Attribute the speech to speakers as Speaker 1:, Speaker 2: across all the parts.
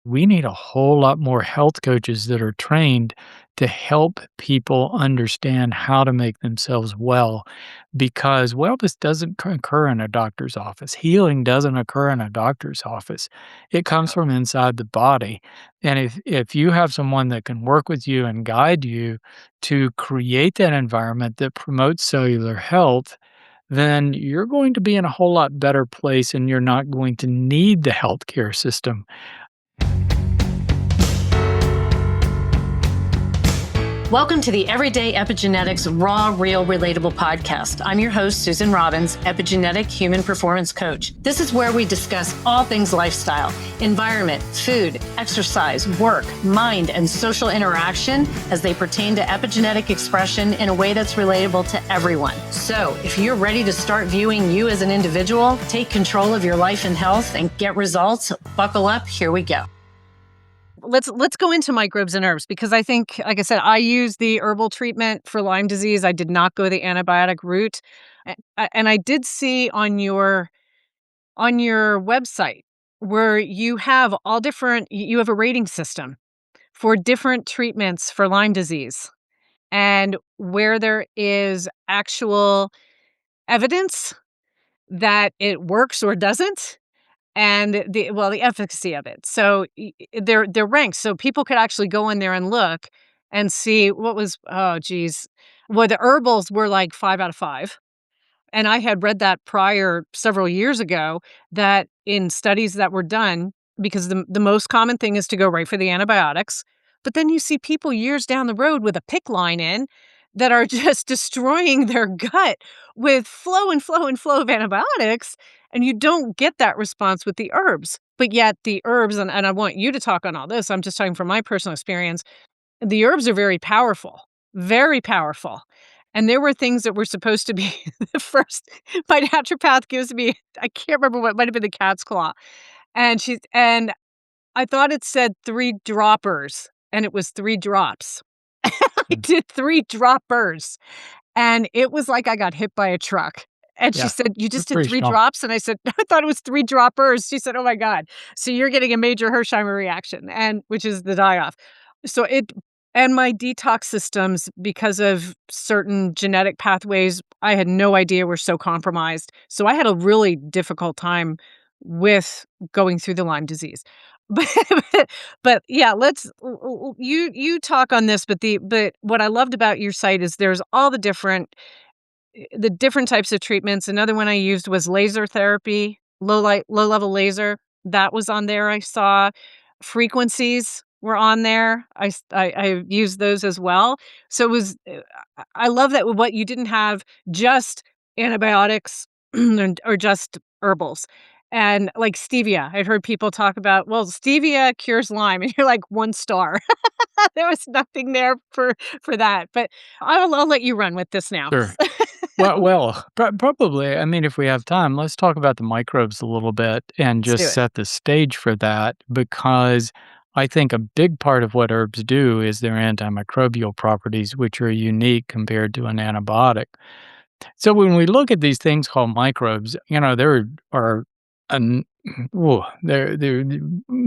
Speaker 1: We need a whole lot more health coaches that are trained to help people understand how to make themselves well because wellness doesn't occur in a doctor's office. Healing doesn't occur in a doctor's office. It comes from inside the body. And if you have someone that can work with you and guide you to create that environment that promotes cellular health, then you're going to be in a whole lot better place and you're not going to need the healthcare system.
Speaker 2: Welcome to the Everyday Epigenetics Raw, Real, Relatable podcast. I'm your host, Susan Robbins, epigenetic human performance coach. This is where we discuss all things lifestyle, environment, food, exercise, work, mind, and social interaction as they pertain to epigenetic expression in a way that's relatable to everyone. So if you're ready to start viewing you as an individual, take control of your life and health, and get results, buckle up, here we go.
Speaker 3: Let's go into microbes and herbs because I think, like I said, I use the herbal treatment for Lyme disease. I did not go the antibiotic route, and I did see on your website where you have all different. You have a rating system for different treatments for Lyme disease, and where there is actual evidence that it works or doesn't. And the efficacy of it. So they're ranked, so people could actually go in there and look and see what was well, the herbals were like 5 out of 5. And I had read that prior several years ago that in studies that were done, because the most common thing is to go right for the antibiotics, but then you see people years down the road with a PICC line in that are just destroying their gut with flow and flow and flow of antibiotics, and you don't get that response with the herbs. But yet the herbs, and I want you to talk on all this, I'm just talking from my personal experience, the herbs are very powerful, very powerful. And there were things that were supposed to be the first my naturopath gives me, I can't remember what, might have been the cat's claw. And I thought it said 3 droppers, and it was 3 drops. I
Speaker 1: Mm.
Speaker 3: did 3 droppers, and it was like I got hit by a truck. And she
Speaker 1: Yeah,
Speaker 3: said, "You
Speaker 1: that's
Speaker 3: just did
Speaker 1: pretty
Speaker 3: 3
Speaker 1: strong.
Speaker 3: drops?" And I said, "I thought it was 3 droppers." She said, "Oh my god. So you're getting a major Hersheimer reaction," and which is the die-off. So it and my detox systems, because of certain genetic pathways, I had no idea were so compromised. So I had a really difficult time with going through the Lyme disease. But but yeah, you talk on this, but what I loved about your site is there's all the different types of treatments. Another one I used was laser therapy, low level laser. That was on there. I saw frequencies were on there. I used those as well. So it was I love that what you didn't have just antibiotics or just herbals. And like stevia, I've heard people talk about, well, stevia cures Lyme, and you're like 1 star. There was nothing there for that. But I'll let you run with this now.
Speaker 1: Sure. Probably. I mean, if we have time, let's talk about the microbes a little bit and
Speaker 3: Let's do
Speaker 1: just
Speaker 3: it.
Speaker 1: set the stage for that because I think a big part of what herbs do is their antimicrobial properties, which are unique compared to an antibiotic. So when we look at these things called microbes, there are an there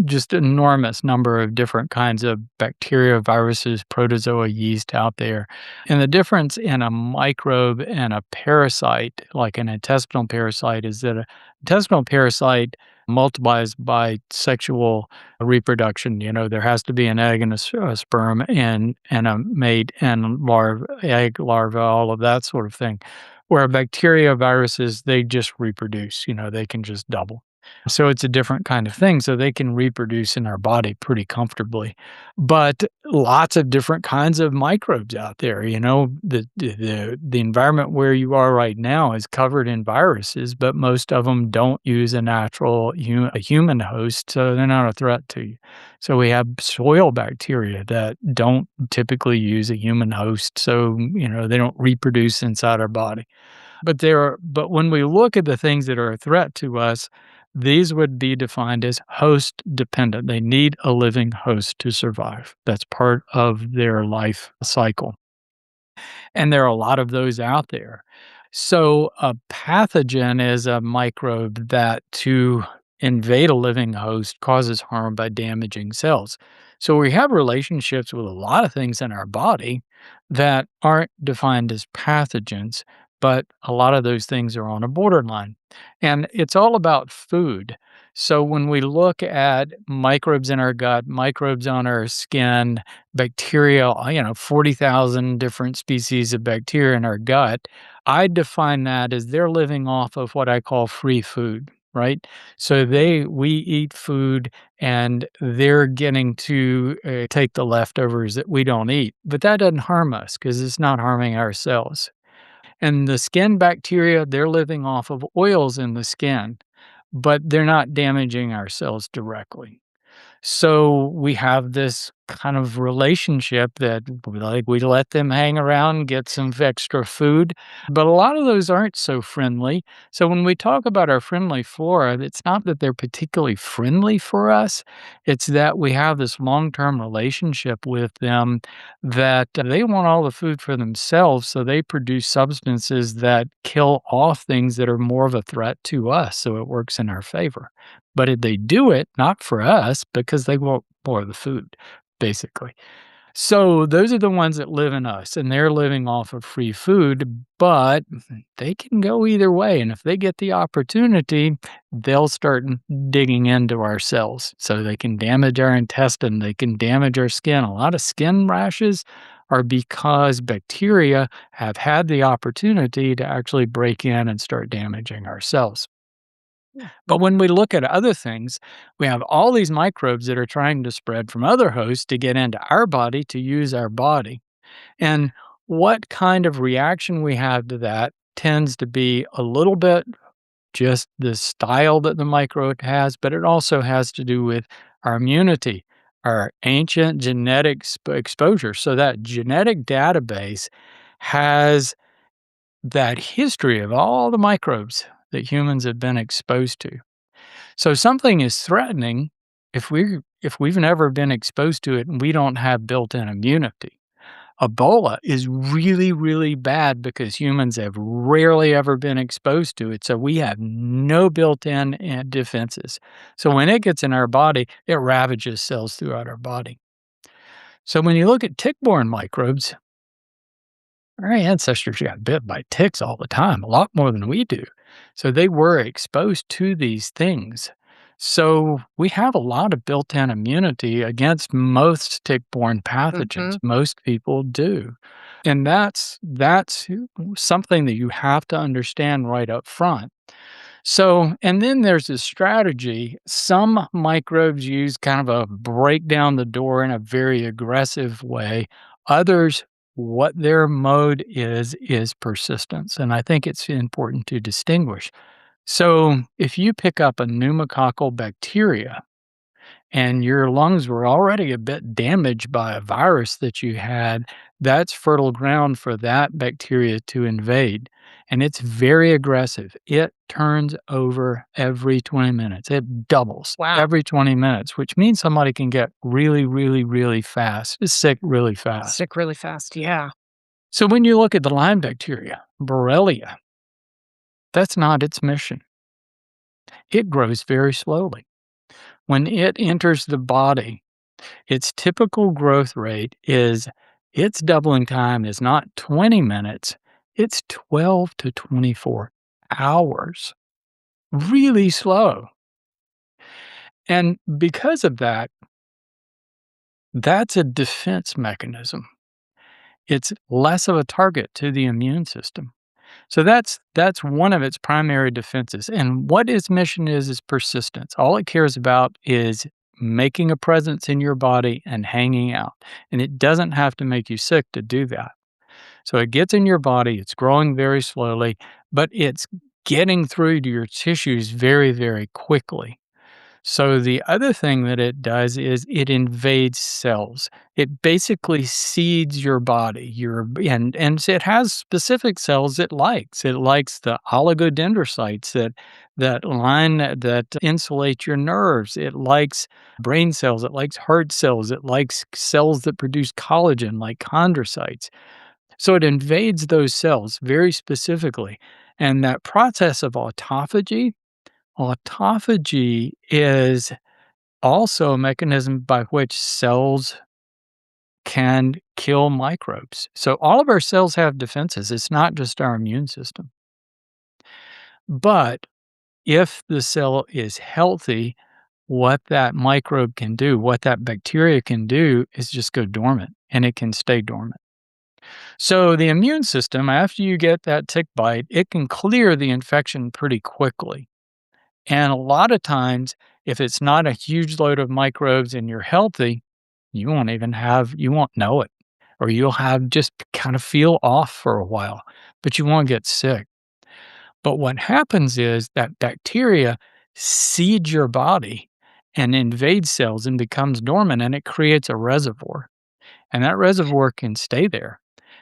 Speaker 1: just enormous number of different kinds of bacteria, viruses, protozoa, yeast out there. And the difference in a microbe and a parasite, like an intestinal parasite, is that a intestinal parasite multiplies by sexual reproduction. There has to be an egg and a sperm and a mate and egg, larva, all of that sort of thing. Where bacteria, viruses, they just reproduce, they can just double. So it's a different kind of thing. So they can reproduce in our body pretty comfortably. But lots of different kinds of microbes out there. The environment where you are right now is covered in viruses, but most of them don't use a human host, so they're not a threat to you. So we have soil bacteria that don't typically use a human host, so they don't reproduce inside our body. But when we look at the things that are a threat to us, these would be defined as host dependent. They need a living host to survive. That's part of their life cycle. And there are a lot of those out there. So a pathogen is a microbe that, to invade a living host causes harm by damaging cells. So we have relationships with a lot of things in our body that aren't defined as pathogens, but a lot of those things are on a borderline. And it's all about food. So when we look at microbes in our gut, microbes on our skin, bacteria, 40,000 different species of bacteria in our gut, I define that as they're living off of what I call free food, right? So we eat food and they're getting to take the leftovers that we don't eat, but that doesn't harm us because it's not harming our cells. And the skin bacteria, they're living off of oils in the skin, but they're not damaging our cells directly. So we have this kind of relationship that we let them hang around, get some extra food, but a lot of those aren't so friendly. So when we talk about our friendly flora, it's not that they're particularly friendly for us. It's that we have this long-term relationship with them that they want all the food for themselves. So they produce substances that kill off things that are more of a threat to us. So it works in our favor. But if they do it, not for us, because they want more of the food, basically. So those are the ones that live in us, and they're living off of free food, but they can go either way. And if they get the opportunity, they'll start digging into our cells. So they can damage our intestine, they can damage our skin. A lot of skin rashes are because bacteria have had the opportunity to actually break in and start damaging our cells. But when we look at other things, we have all these microbes that are trying to spread from other hosts to get into our body to use our body. And what kind of reaction we have to that tends to be a little bit just the style that the microbe has, but it also has to do with our immunity, our ancient genetic exposure. So that genetic database has that history of all the microbes that humans have been exposed to. So something is threatening if we've never been exposed to it and we don't have built-in immunity. Ebola is really, really bad because humans have rarely ever been exposed to it, so we have no built-in defenses. So when it gets in our body, it ravages cells throughout our body. So when you look at tick-borne microbes, our ancestors got bit by ticks all the time, a lot more than we do. So they were exposed to these things. So we have a lot of built-in immunity against most tick-borne pathogens.
Speaker 3: Mhm.
Speaker 1: Most people do. And that's something that you have to understand right up front. So, and then there's this strategy. Some microbes use kind of a break down the door in a very aggressive way. Others, what their mode is persistence. And I think it's important to distinguish. So, if you pick up a pneumococcal bacteria, and your lungs were already a bit damaged by a virus that you had, that's fertile ground for that bacteria to invade. And it's very aggressive. It turns over every 20 minutes. It doubles
Speaker 3: Wow.
Speaker 1: every 20 minutes, which means somebody can get really, really, really fast, sick really fast.
Speaker 3: Sick really fast. Yeah.
Speaker 1: So when you look at the Lyme bacteria, Borrelia, that's not its mission. It grows very slowly. When it enters the body, its typical growth rate is its doubling time is not 20 minutes, it's 12 to 24 hours. Really slow. And because of that, that's a defense mechanism. It's less of a target to the immune system. So that's one of its primary defenses. And what its mission is persistence. All it cares about is making a presence in your body and hanging out. And it doesn't have to make you sick to do that. So it gets in your body, it's growing very slowly, but it's getting through to your tissues very, very quickly. So the other thing that it does is it invades cells. It basically seeds your body. And it has specific cells it likes. It likes the oligodendrocytes that insulate your nerves. It likes brain cells. It likes heart cells. It likes cells that produce collagen, like chondrocytes. So it invades those cells very specifically. And that process of autophagy Autophagy is also a mechanism by which cells can kill microbes. So all of our cells have defenses. It's not just our immune system. But if the cell is healthy, what that microbe can do, what that bacteria can do is just go dormant, and it can stay dormant. So the immune system, after you get that tick bite, it can clear the infection pretty quickly. And a lot of times, if it's not a huge load of microbes and you're healthy, you won't know it, or you'll have just kind of feel off for a while, but you won't get sick. But what happens is that bacteria seeds your body and invades cells and becomes dormant, and it creates a reservoir. And that reservoir can stay there.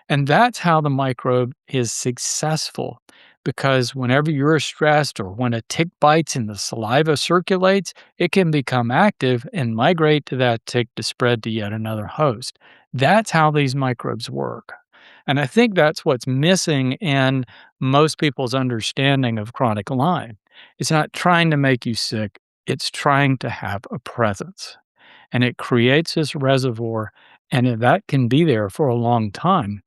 Speaker 1: And that's how the microbe is successful. Because whenever you're stressed or when a tick bites and the saliva circulates, it can become active and migrate to that tick to spread to yet another host. That's how these microbes work. And I think that's what's missing in most people's understanding of chronic Lyme. It's not trying to make you sick, it's trying to have a presence. And it creates this reservoir, and that can be there for a long time.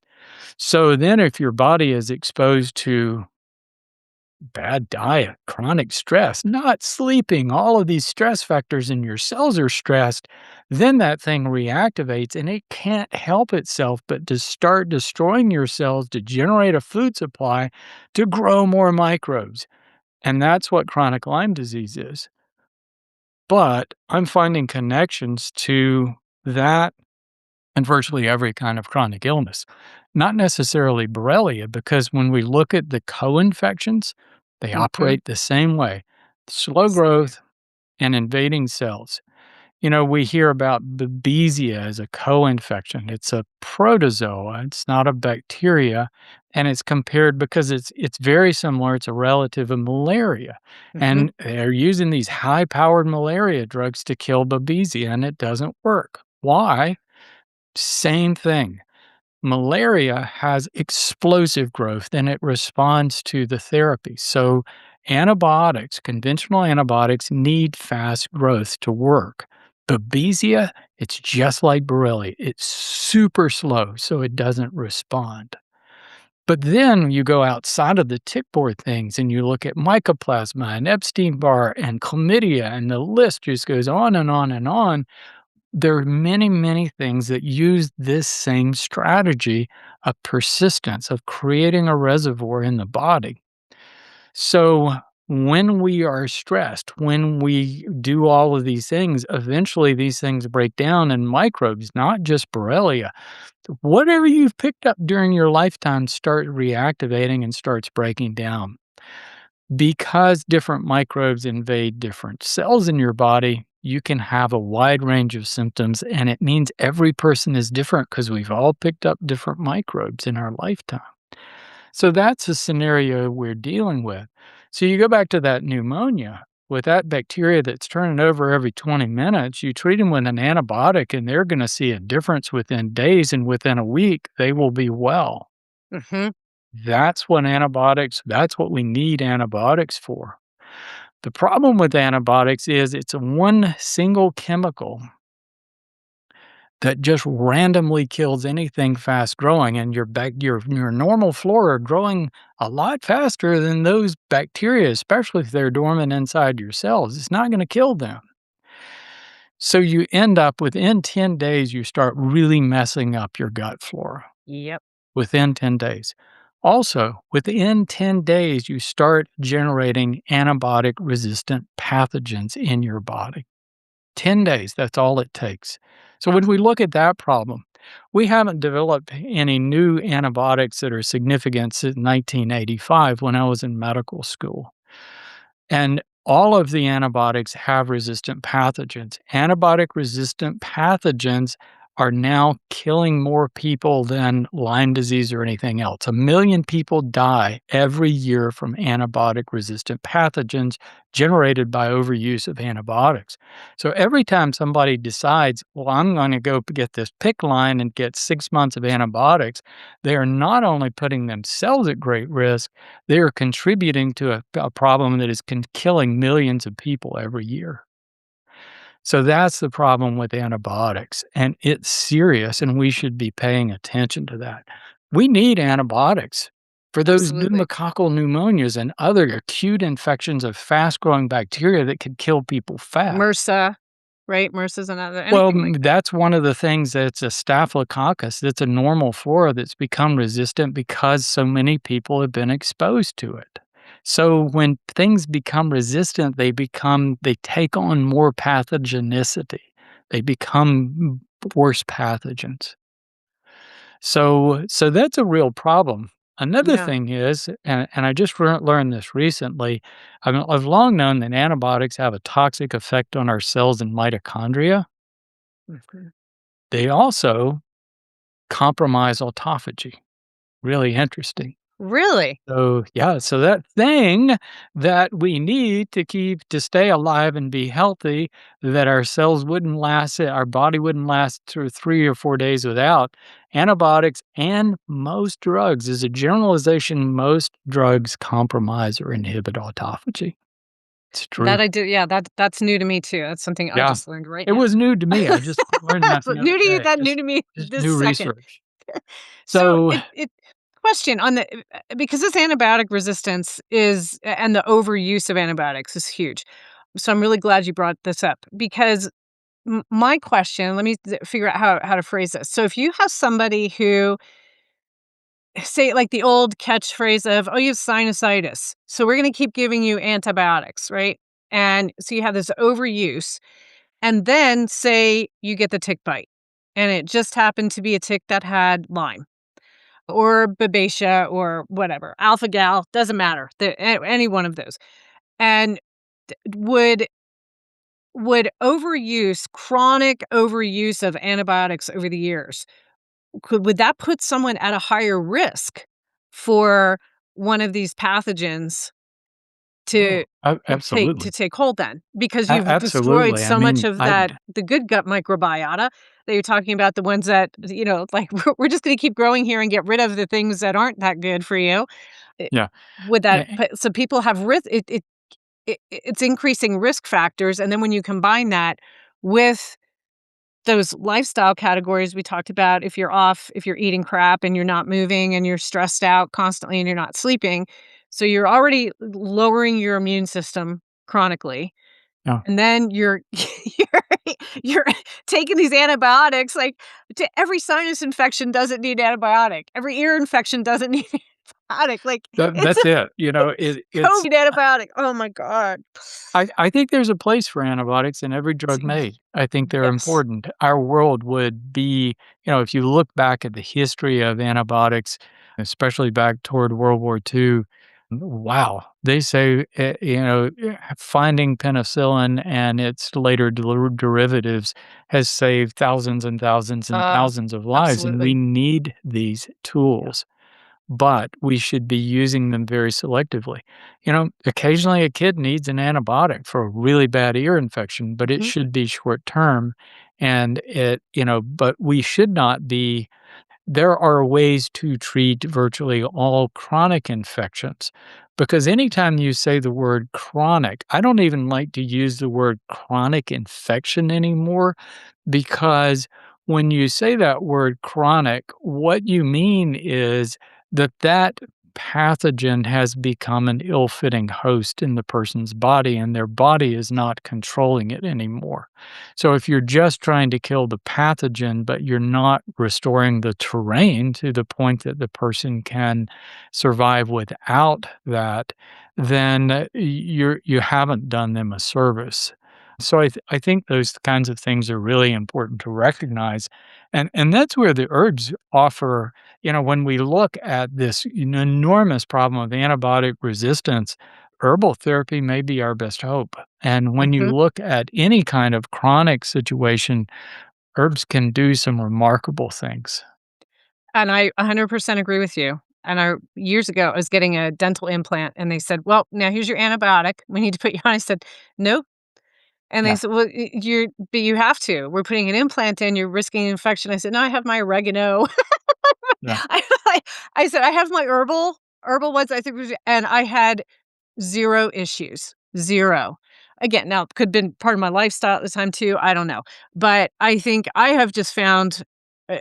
Speaker 1: So then, if your body is exposed to bad diet, chronic stress, not sleeping, all of these stress factors, and your cells are stressed, then that thing reactivates and it can't help itself but to start destroying your cells to generate a food supply to grow more microbes. And that's what chronic Lyme disease is. But I'm finding connections to that and virtually every kind of chronic illness. Not necessarily Borrelia, because when we look at the co-infections, they
Speaker 3: Mhm.
Speaker 1: operate the same way. Slow growth and invading cells. You know, we hear about Babesia as a co-infection. It's a protozoa, it's not a bacteria, and it's compared because it's very similar, it's a relative of malaria.
Speaker 3: Mhm.
Speaker 1: And they're using these high-powered malaria drugs to kill Babesia, and it doesn't work. Why? Same thing. Malaria has explosive growth and it responds to the therapy. So, antibiotics, conventional antibiotics, need fast growth to work. Babesia, it's just like Borrelia. It's super slow, so it doesn't respond. But then you go outside of the tick-borne things and you look at Mycoplasma and Epstein-Barr and chlamydia, and the list just goes on and on and on. There are many, many things that use this same strategy of persistence, of creating a reservoir in the body. So when we are stressed, when we do all of these things, eventually these things break down and microbes, not just Borrelia, whatever you've picked up during your lifetime start reactivating and starts breaking down. Because different microbes invade different cells in your body, you can have a wide range of symptoms, and it means every person is different because we've all picked up different microbes in our lifetime. So that's a scenario we're dealing with. So you go back to that pneumonia. With that bacteria that's turning over every 20 minutes, you treat them with an antibiotic, and they're going to see a difference within days, and within a week, they will be well.
Speaker 3: Mhm.
Speaker 1: That's what we need antibiotics for. The problem with antibiotics is it's a one single chemical that just randomly kills anything fast growing, and your normal flora are growing a lot faster than those bacteria, especially if they're dormant inside your cells. It's not gonna kill them. So you end up within 10 days, you start really messing up your gut flora.
Speaker 3: Yep.
Speaker 1: Within 10 days. Also, within 10 days, you start generating antibiotic-resistant pathogens in your body. 10 days, that's all it takes. So when we look at that problem, we haven't developed any new antibiotics that are significant since 1985 when I was in medical school. And all of the antibiotics have resistant pathogens. Antibiotic-resistant pathogens are now killing more people than Lyme disease or anything else. 1,000,000 people die every year from antibiotic-resistant pathogens generated by overuse of antibiotics. So every time somebody decides, "Well, I'm gonna go get this PICC line and get 6 months of antibiotics," they are not only putting themselves at great risk, they are contributing to a problem that is killing millions of people every year. So that's the problem with antibiotics, and it's serious, and we should be paying attention to that. We need antibiotics for those
Speaker 3: Absolutely.
Speaker 1: pneumococcal pneumonias and other acute infections of fast-growing bacteria that could kill people fast.
Speaker 3: MRSA, right? MRSA's another
Speaker 1: Well,
Speaker 3: anything like
Speaker 1: that's one of the things that's a staphylococcus that's a normal flora that's become resistant because so many people have been exposed to it. So when things become resistant, they take on more pathogenicity. They become worse pathogens. So that's a real problem. Another
Speaker 3: yeah.
Speaker 1: thing is, and I just learned this recently, I've long known that antibiotics have a toxic effect on our cells and mitochondria.
Speaker 3: Mhm.
Speaker 1: They also compromise autophagy. Really interesting.
Speaker 3: Really?
Speaker 1: So, yeah, so that thing that we need to stay alive and be healthy, that our cells wouldn't last, our body wouldn't last through 3 or 4 days without, antibiotics and most drugs, as a generalization, most drugs compromise or inhibit autophagy. It's true.
Speaker 3: That I do yeah, that's new to me too. That's something I
Speaker 1: Yeah.
Speaker 3: just learned right
Speaker 1: It
Speaker 3: now.
Speaker 1: was new to me. I just learned that
Speaker 3: So
Speaker 1: the other
Speaker 3: new to you
Speaker 1: day.
Speaker 3: that new to me
Speaker 1: Just
Speaker 3: this
Speaker 1: new
Speaker 3: second.
Speaker 1: research.
Speaker 3: So
Speaker 1: So
Speaker 3: it question on the because this antibiotic resistance is and the overuse of antibiotics is huge. So I'm really glad you brought this up because my question, let me figure out how to phrase this. So if you have somebody who say like the old catchphrase of, "Oh, you have sinusitis, so we're going to keep giving you antibiotics," right? And so you have this overuse, and then say you get the tick bite, and it just happened to be a tick that had Lyme or Babesia or whatever, alpha gal, doesn't matter, any one of those. And would overuse, chronic overuse of antibiotics over the years, would that put someone at a higher risk for one of these pathogens to
Speaker 1: oh, absolutely.
Speaker 3: take hold then? Because you've destroyed
Speaker 1: Absolutely. I
Speaker 3: so much
Speaker 1: mean,
Speaker 3: of that the good gut microbiota that you're talking about, the ones that, like, we're just gonna keep growing here and get rid of the things that aren't that good for you. Eh,
Speaker 1: yeah.
Speaker 3: would that
Speaker 1: Eh,
Speaker 3: put so people have risk it's increasing risk factors, and then when you combine that with those lifestyle categories we talked about, if you're off, if you're eating crap and you're not moving and you're stressed out constantly and you're not sleeping, so you're already lowering your immune system chronically,
Speaker 1: yeah.
Speaker 3: and then you're you're taking these antibiotics, like, to every sinus infection doesn't need antibiotic, every ear infection doesn't need antibiotic, like, it's
Speaker 1: That's
Speaker 3: a
Speaker 1: it. It's
Speaker 3: COVID antibiotic. Oh my god.
Speaker 1: I think there's a place for antibiotics in every drug made. I think they're
Speaker 3: Yes.
Speaker 1: important. Our world would be, if you look back at the history of antibiotics, especially back toward World War II, wow, they say, finding penicillin and its later derivatives has saved thousands and thousands and
Speaker 3: Uh,
Speaker 1: thousands of lives, and we
Speaker 3: absolutely.
Speaker 1: need these
Speaker 3: Yeah.
Speaker 1: tools. But we should be using them very selectively. Occasionally a kid needs an antibiotic for a really bad ear infection, but it
Speaker 3: Mhm.
Speaker 1: should be short term. And but we should not be there are ways to treat virtually all chronic infections because anytime you say the word chronic, I don't even like to use the word chronic infection anymore because when you say that word chronic, what you mean is that pathogen has become an ill-fitting host in the person's body and their body is not controlling it anymore. So if you're just trying to kill the pathogen, but you're not restoring the terrain to the point that the person can survive without that, then you haven't done them a service. So I think those kinds of things are really important to recognize, and that's where the herbs offer. When we look at this enormous problem of antibiotic resistance, herbal therapy may be our best hope. And when you
Speaker 3: Mhm.
Speaker 1: look at any kind of chronic situation, herbs can do some remarkable things.
Speaker 3: And I 100% agree with you. And I years ago, I was getting a dental implant, and they said, "Well, now here's your antibiotic. We need to put you on." I said, "Nope." And they
Speaker 1: Yeah,
Speaker 3: said, "Well, but you have to. We're putting an implant in. You're risking infection." I said, "No, I have my oregano."
Speaker 1: yeah,
Speaker 3: I, I I said, "I have my herbal ones." I think, and I had 0 issues, 0. Again, now it could have been part of my lifestyle at the time too, I don't know. But I think I have just found, uh,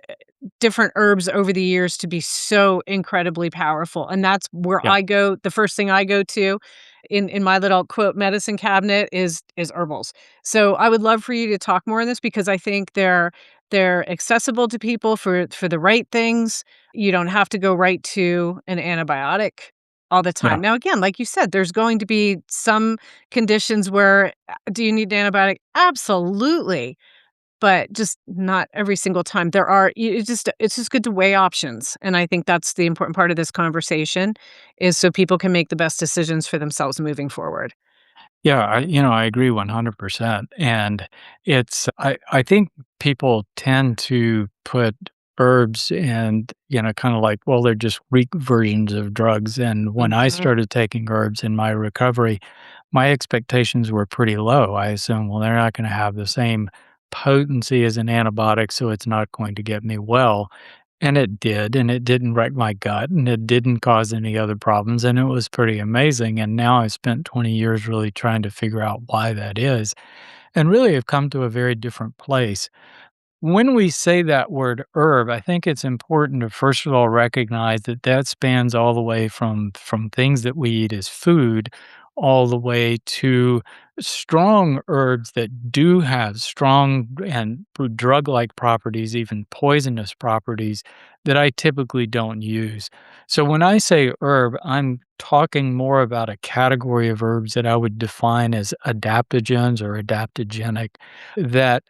Speaker 3: different herbs over the years to be so incredibly powerful, and that's where
Speaker 1: yeah,
Speaker 3: I go. The first thing I go to in my little quote medicine cabinet is herbals. So I would love for you to talk more on this because I think they're accessible to people for the right things. You don't have to go right to an antibiotic all the
Speaker 1: yeah.
Speaker 3: time. Now, again, like you said, there's going to be some conditions where do you need an antibiotic? Absolutely, but just not every single time. There are it's just good to weigh options, and I think that's the important part of this conversation is so people can make the best decisions for themselves moving forward.
Speaker 1: Yeah, I agree 100%. And I think people tend to put herbs and, kind of like, well, they're just weak versions of drugs. And when I
Speaker 3: Mhm,
Speaker 1: started taking herbs in my recovery, my expectations were pretty low. I assumed, well, they're not going to have the same potency as an antibiotic, so it's not going to get me well. And it did, and it didn't wreck my gut, and it didn't cause any other problems, and it was pretty amazing, and now I spent 20 years really trying to figure out why that is, and really have come to a very different place. When we say that word herb, I think it's important to first of all recognize that that spans all the way from things that we eat as food, all the way to strong herbs that do have strong and drug-like properties, even poisonous properties that I typically don't use. So when I say herb, I'm talking more about a category of herbs that I would define as adaptogens or adaptogenic that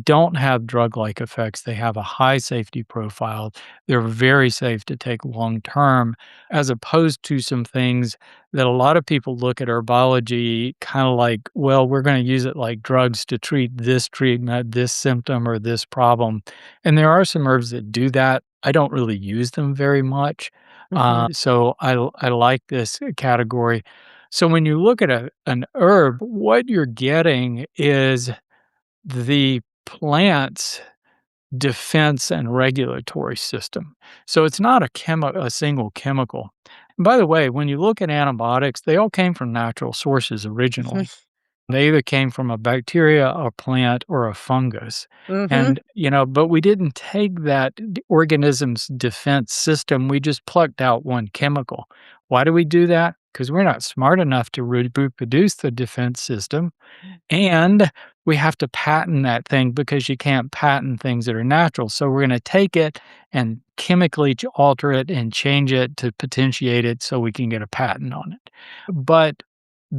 Speaker 1: don't have drug-like effects. They have a high safety profile. They're very safe to take long term, as opposed to some things that a lot of people look at herbology kind of like, well, we're going to use it like drugs to treat this treatment, this symptom, or this problem. And there are some herbs that do that. I don't really use them very much.
Speaker 3: mhm,
Speaker 1: So I like this category. So when you look at an herb, what you're getting is the plant's defense and regulatory system. So it's not a single chemical. And by the way, when you look at antibiotics, they all came from natural sources
Speaker 3: mhm,
Speaker 1: originally. They either came from a bacteria, a plant, or a fungus.
Speaker 3: mhm,
Speaker 1: And, but we didn't take that organism's defense system. We just plucked out one chemical. Why do we do that? Because we're not smart enough to reproduce the defense system. And we have to patent that thing because you can't patent things that are natural. So we're gonna take it and chemically alter it and change it to potentiate it so we can get a patent on it. But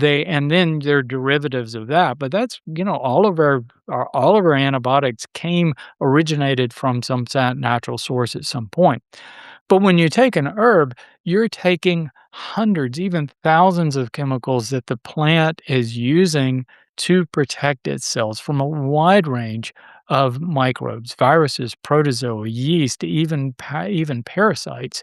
Speaker 1: and then there are derivatives of that, but that's, all of our antibiotics originated from some natural source at some point. But when you take an herb, you're taking hundreds, even thousands of chemicals that the plant is using to protect its cells from a wide range of microbes, viruses, protozoa, yeast, even parasites.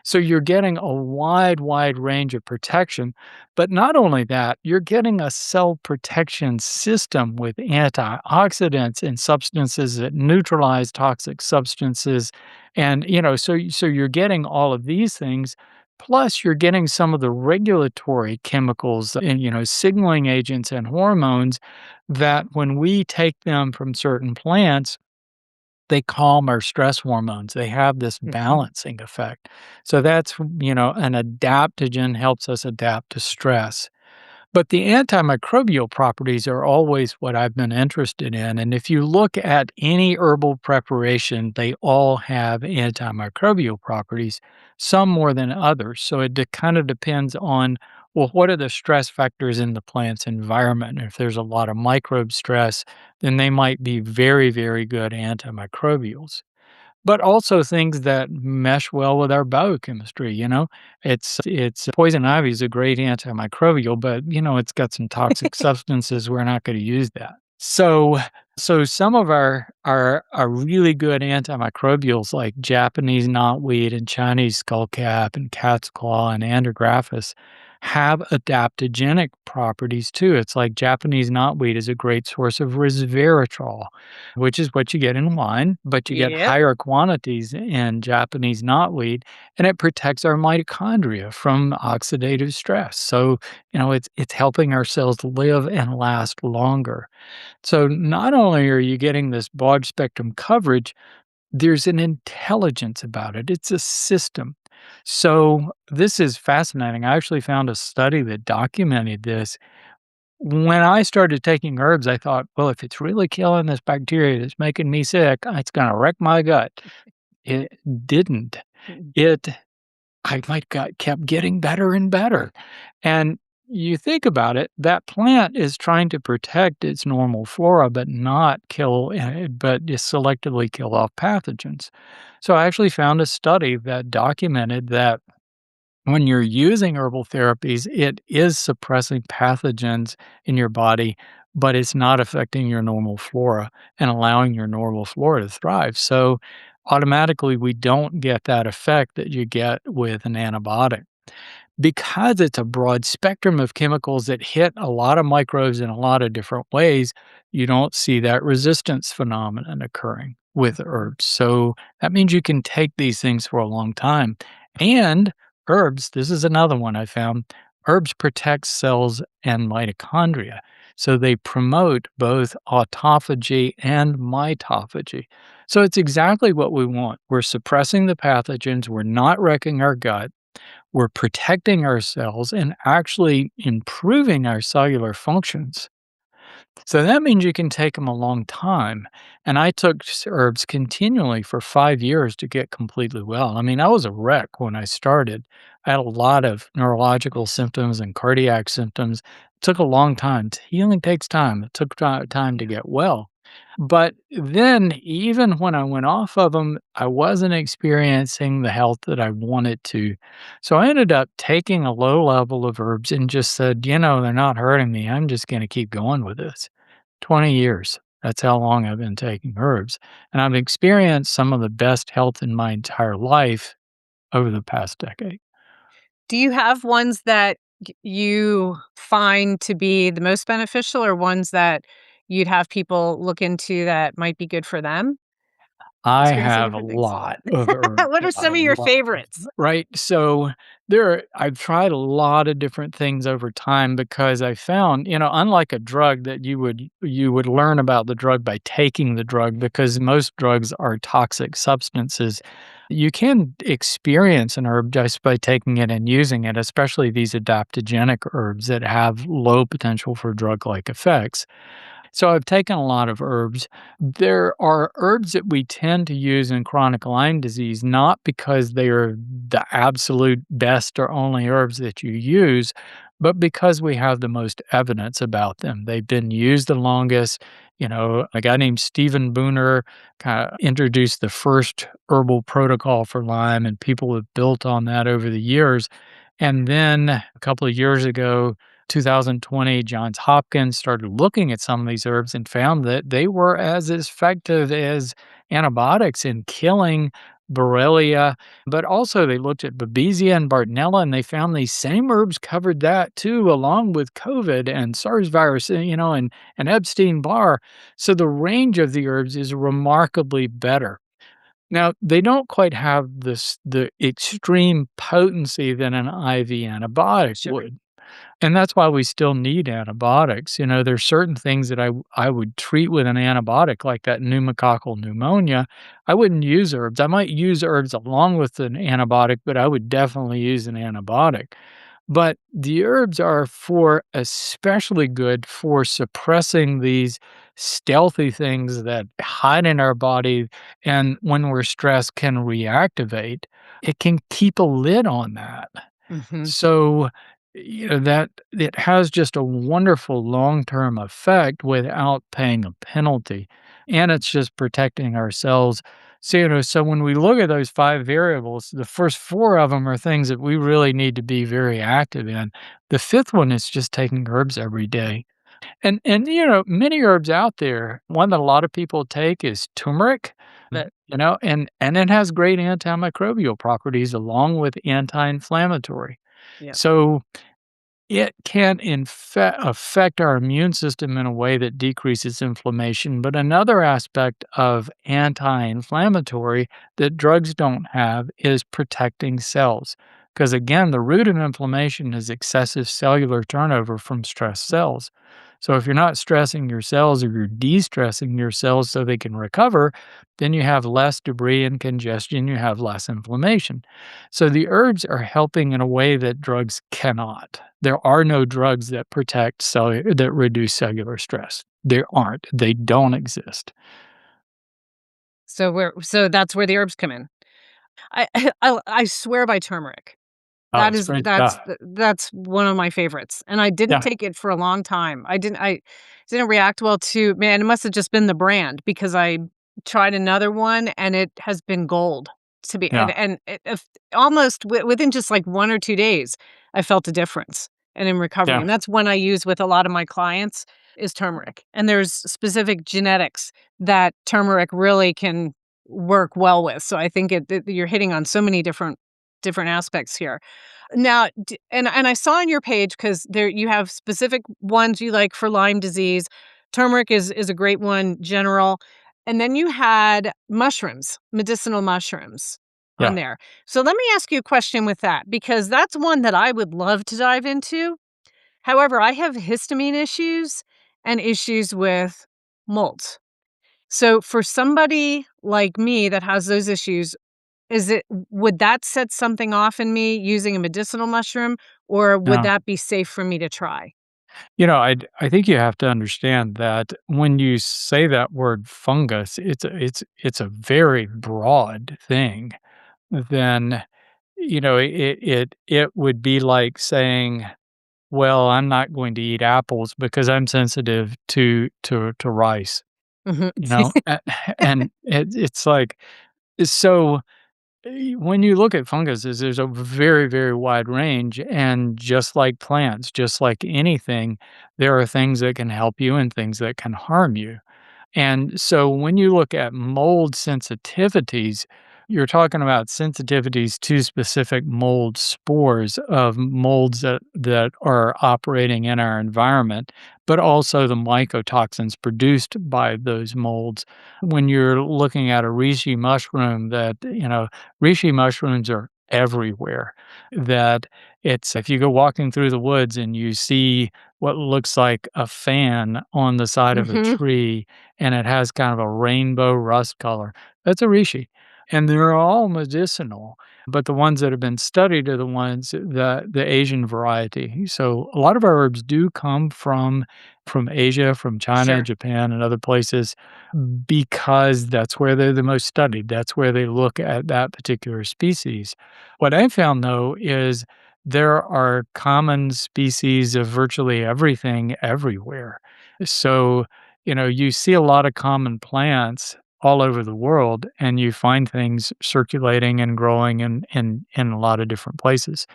Speaker 1: So you're getting a wide range of protection. But not only that, you're getting a cell protection system with antioxidants and substances that neutralize toxic substances. And, so you're getting all of these things. Plus, you're getting some of the regulatory chemicals and, signaling agents and hormones that when we take them from certain plants, they calm our stress hormones. They have this
Speaker 3: mhm.
Speaker 1: balancing effect. So that's, an adaptogen helps us adapt to stress. But the antimicrobial properties are always what I've been interested in. And if you look at any herbal preparation, they all have antimicrobial properties, some more than others. So it kind of depends on, well, what are the stress factors in the plant's environment? If there's a lot of microbe stress, then they might be very good antimicrobials, but also things that mesh well with our biochemistry, It's poison ivy is a great antimicrobial, but, it's got some toxic substances, we're not gonna use that. So, So some of our really good antimicrobials like Japanese knotweed and Chinese skullcap and cat's claw and andrographis have adaptogenic properties too. It's like Japanese knotweed is a great source of resveratrol, which is what you get in wine, but you get
Speaker 3: Yep.
Speaker 1: higher quantities in Japanese knotweed, and it protects our mitochondria from oxidative stress. So, it's helping our cells live and last longer. So not only are you getting this broad spectrum coverage, there's an intelligence about it. It's a system. So this is fascinating. I actually found a study that documented this. When I started taking herbs, I thought, well, if it's really killing this bacteria that's making me sick, it's going to wreck my gut. It didn't.
Speaker 3: Mm.
Speaker 1: It my gut kept getting better and better. And you think about it, that plant is trying to protect its normal flora, but not kill, but just selectively kill off pathogens. So I actually found a study that documented that when you're using herbal therapies, it is suppressing pathogens in your body, but it's not affecting your normal flora and allowing your normal flora to thrive. So automatically, we don't get that effect that you get with an antibiotic. Because it's a broad spectrum of chemicals that hit a lot of microbes in a lot of different ways, you don't see that resistance phenomenon occurring with
Speaker 3: Mhm.
Speaker 1: herbs. So that means you can take these things for a long time. And herbs, this is another one I found, herbs protect cells and mitochondria. So they promote both autophagy and mitophagy. So it's exactly what we want. We're suppressing the pathogens, we're not wrecking our gut, we're protecting our cells and actually improving our cellular functions. So that means you can take them a long time. And I took herbs continually for 5 years to get completely well. I mean, I was a wreck when I started. I had a lot of neurological symptoms and cardiac symptoms. It took a long time. Healing takes time. It took time to
Speaker 3: Yeah.
Speaker 1: get well. But then, even when I went off of them, I wasn't experiencing the health that I wanted to. So I ended up taking a low level of herbs and just said, they're not hurting me. I'm just going to keep going with this. 20 years. That's how long I've been taking herbs. And I've experienced some of the best health in my entire life over the past decade.
Speaker 3: Do you have ones that you find to be the most beneficial or ones that you'd have people look into that might be good for them?
Speaker 1: I
Speaker 3: Experiencing
Speaker 1: have a
Speaker 3: different things.
Speaker 1: lot of herbs
Speaker 3: What
Speaker 1: that
Speaker 3: are
Speaker 1: I
Speaker 3: some of your
Speaker 1: love,
Speaker 3: favorites?
Speaker 1: right? So I've tried a lot of different things over time because I found, unlike a drug that you would learn about the drug by taking the drug because most drugs are toxic substances. You can experience an herb just by taking it and using it, especially these adaptogenic herbs that have low potential for drug-like effects. So I've taken a lot of herbs. There are herbs that we tend to use in chronic Lyme disease, not because they are the absolute best or only herbs that you use, but because we have the most evidence about them. They've been used the longest. A guy named Stephen Booner kind of introduced the first herbal protocol for Lyme, and people have built on that over the years. And then a couple of years ago, 2020, Johns Hopkins started looking at some of these herbs and found that they were as effective as antibiotics in killing Borrelia, but also they looked at Babesia and Bartonella, and they found these same herbs covered that too, along with COVID and SARS virus, and Epstein-Barr. So the range of the herbs is remarkably better. Now, they don't quite have the extreme potency that an IV antibiotic
Speaker 3: Sure.
Speaker 1: would. And that's why we still need antibiotics. There's certain things that I would treat with an antibiotic, like that pneumococcal pneumonia. I wouldn't use herbs. I might use herbs along with an antibiotic, but I would definitely use an antibiotic. But the herbs are especially good for suppressing these stealthy things that hide in our body and when we're stressed can reactivate. It can keep a lid on that.
Speaker 3: Mhm.
Speaker 1: So, that it has just a wonderful long-term effect without paying a penalty, and it's just protecting ourselves. So, so when we look at those 5 variables, the first 4 of them are things that we really need to be very active in. The 5th one is just taking herbs every day. And many herbs out there, one that a lot of people take is turmeric, and it has great antimicrobial properties along with anti-inflammatory.
Speaker 3: Yeah.
Speaker 1: So it can affect our immune system in a way that decreases inflammation, but another aspect of anti-inflammatory that drugs don't have is protecting cells. Because again, the root of inflammation is excessive cellular turnover from stressed cells. So if you're not stressing your cells or you're de-stressing your cells so they can recover, then you have less debris and congestion, you have less inflammation. So the herbs are helping in a way that drugs cannot. There are no drugs that that reduce cellular stress. There aren't. They don't exist.
Speaker 3: So that's where the herbs come in. I I swear by turmeric.
Speaker 1: Oh, it's great stuff.
Speaker 3: That's one of my favorites, and I didn't
Speaker 1: Yeah,
Speaker 3: take it for a long time. I didn't react well to man, it must have just been the brand because I tried another one and it has been gold to be
Speaker 1: yeah,
Speaker 3: and it if almost within just, like, 1 or 2 days, I felt a difference and in recovery,
Speaker 1: yeah.
Speaker 3: and that's one I use with a lot of my clients is turmeric, and there's specific genetics that turmeric really can work well with, so I think you're hitting on so many different aspects here. Now, and I saw on your page because there you have specific ones you like for Lyme disease. Turmeric is a great one, general, and then you had mushrooms, medicinal mushrooms on
Speaker 1: Yeah.
Speaker 3: there. So let me ask you a question with that because that's one that I would love to dive into. However, I have histamine issues and issues with molds. So for somebody like me that has those issues, would that set something off in me using a medicinal mushroom, or would
Speaker 1: No.
Speaker 3: that be safe for me to try?
Speaker 1: I think you have to understand that when you say that word fungus, it's a very broad thing. Then, it would be like saying, "Well, I'm not going to eat apples because I'm sensitive to rice,"
Speaker 3: Mhm.
Speaker 1: and it's like so when you look at funguses, there's a very, very wide range. And just like plants, just like anything, there are things that can help you and things that can harm you. And so when you look at mold sensitivities, you're talking about sensitivities to specific mold spores of molds that are operating in our environment, but also the mycotoxins produced by those molds. When you're looking at a reishi mushroom reishi mushrooms are everywhere. That it's if you go walking through the woods and you see what looks like a fan on the side of a
Speaker 3: Mhm.
Speaker 1: tree and it has kind of a rainbow rust color. That's a reishi, and they're all medicinal, but the ones that have been studied are the Asian variety. So a lot of our herbs do come from Asia, from China,
Speaker 3: Sure.
Speaker 1: Japan, and other places because that's where they're the most studied. That's where they look at that particular species. What I found though is there are common species of virtually everything everywhere. So you see a lot of common plants all over the world, and you find things circulating and growing in a lot of different places.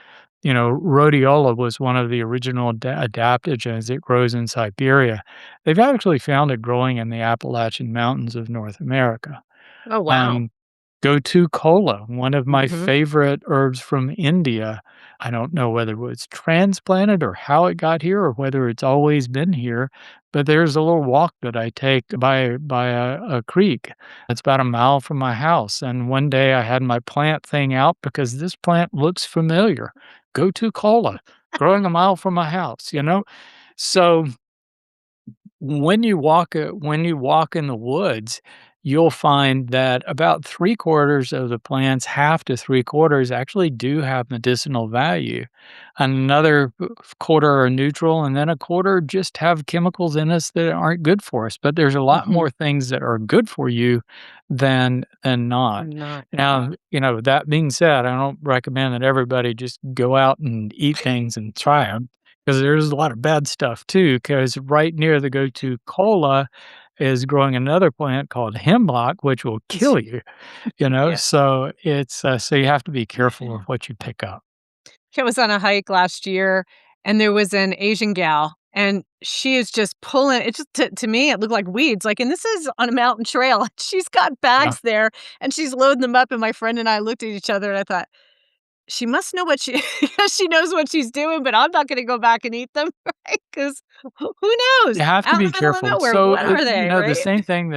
Speaker 1: Rhodiola was one of the original adaptogens. It grows in Siberia. They've actually found it growing in the Appalachian Mountains of North America.
Speaker 3: Oh, wow.
Speaker 1: Um, Gotu kola, one of my
Speaker 3: Mhm.
Speaker 1: favorite herbs from India. I don't know whether it was transplanted or how it got here or whether it's always been here, but there's a little walk that I take by a creek. It's about a mile from my house, and one day I had my plant thing out because this plant looks familiar. Gotu kola, growing a mile from my house. So when you walk in the woods, you'll find that about 3/4 of the plants, half to 3/4 actually do have medicinal value. Another quarter are neutral, and then a quarter just have chemicals in us that aren't good for us, but there's a lot
Speaker 3: Mhm.
Speaker 1: more things that are good for you than not.
Speaker 3: I'm not.
Speaker 1: Now, that being said, I don't recommend that everybody just go out and eat things and try them. 'Cause there's a lot of bad stuff too. Because right near the Gotu kola is growing another plant called hemlock, which will kill you.
Speaker 3: Yeah.
Speaker 1: So you have to be careful of what you pick up.
Speaker 3: I was on a hike last year, and there was an Asian gal and she is just pulling it just to me, it looked like weeds, like, and this is on a mountain trail. She's got
Speaker 1: Yeah.
Speaker 3: bags there, and she's loading them up, and my friend and I looked at each other, and I thought, "She must know what she she knows what she's doing, but I'm not gonna go back and eat them," right? 'Cause who knows?
Speaker 1: You have to
Speaker 3: Out in
Speaker 1: be
Speaker 3: the middle of
Speaker 1: careful.
Speaker 3: nowhere,
Speaker 1: So
Speaker 3: what are they,
Speaker 1: the
Speaker 3: right?
Speaker 1: same thing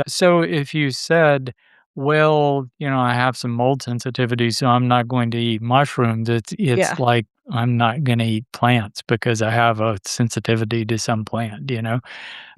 Speaker 1: so if you said, "Well, I have some mold sensitivity, so I'm not going to eat mushrooms," it's
Speaker 3: Yeah.
Speaker 1: like I'm not gonna eat plants because I have a sensitivity to some plant, you know?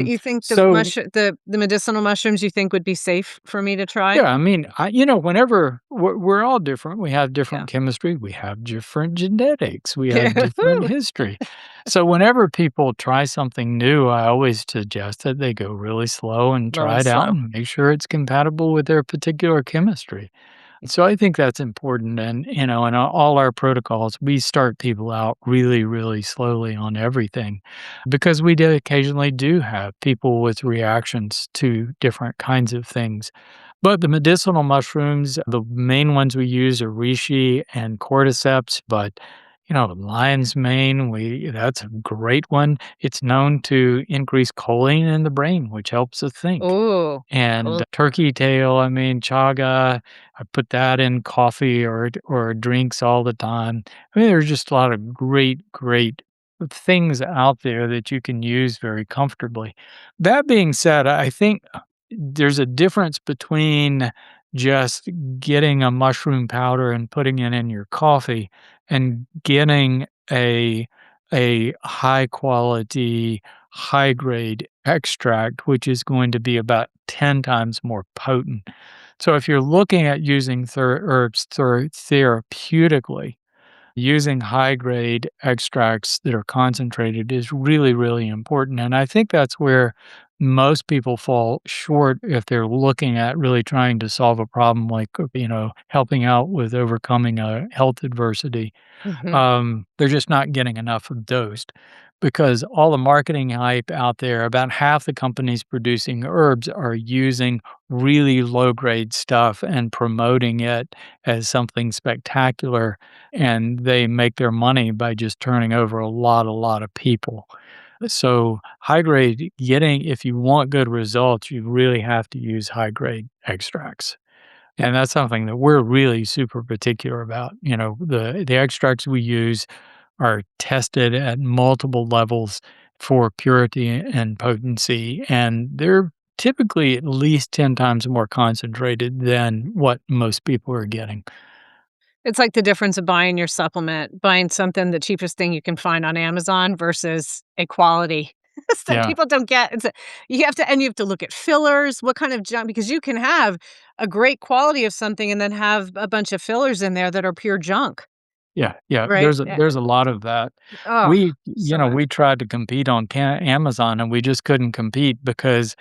Speaker 3: You think
Speaker 1: So
Speaker 3: the medicinal mushrooms you think would be safe for me to try?
Speaker 1: yeah, I mean, whenever we're all different, we have
Speaker 3: Yeah.
Speaker 1: different chemistry, we have different genetics, we have
Speaker 3: Yeah.
Speaker 1: different history. So whenever people try something new, I always suggest that they go really slow and
Speaker 3: Low
Speaker 1: try
Speaker 3: and
Speaker 1: it out
Speaker 3: slow.
Speaker 1: and make sure it's compatible with their particular chemistry. So I think that's important. And, in all our protocols, we start people out really, really slowly on everything because we do occasionally do have people with reactions to different kinds of things. But the medicinal mushrooms, the main ones we use are reishi and cordyceps, but lion's mane, that's a great one. It's known to increase choline in the brain, which helps us think.
Speaker 3: Ooh.
Speaker 1: And
Speaker 3: Oh,
Speaker 1: turkey tail, I mean, chaga, I put that in coffee or drinks all the time. I mean, there's just a lot of great, great things out there that you can use very comfortably. That being said, I think there's a difference between just getting a mushroom powder and putting it in your coffee and getting a high quality, high grade extract, which is going to be about 10 times more potent. So if you're looking at using herbs therapeutically, using high grade extracts that are concentrated is really, really important. And I think that's where most people fall short if they're looking at really trying to solve a problem like, helping out with overcoming a health adversity.
Speaker 3: mhm.
Speaker 1: They're just not getting enough of dosed because all the marketing hype out there, about half the companies producing herbs are using really low grade stuff and promoting it as something spectacular. And they make their money by just turning over a lot of people. So high grade getting, if you want good results, you really have to use high grade extracts. And that's something that we're really super particular about. The extracts we use are tested at multiple levels for purity and potency, and they're typically at least 10 times more concentrated than what most people are getting.
Speaker 3: It's like the difference of buying your supplement, buying something the cheapest thing you can find on Amazon versus a quality that
Speaker 1: Yeah.
Speaker 3: people don't get. You have to look at fillers, what kind of junk because you can have a great quality of something and then have a bunch of fillers in there that are pure junk,
Speaker 1: Yeah, yeah,
Speaker 3: right?
Speaker 1: there's a lot of that.
Speaker 3: Oh, so
Speaker 1: We
Speaker 3: much.
Speaker 1: tried to compete on Amazon, and we just couldn't compete because,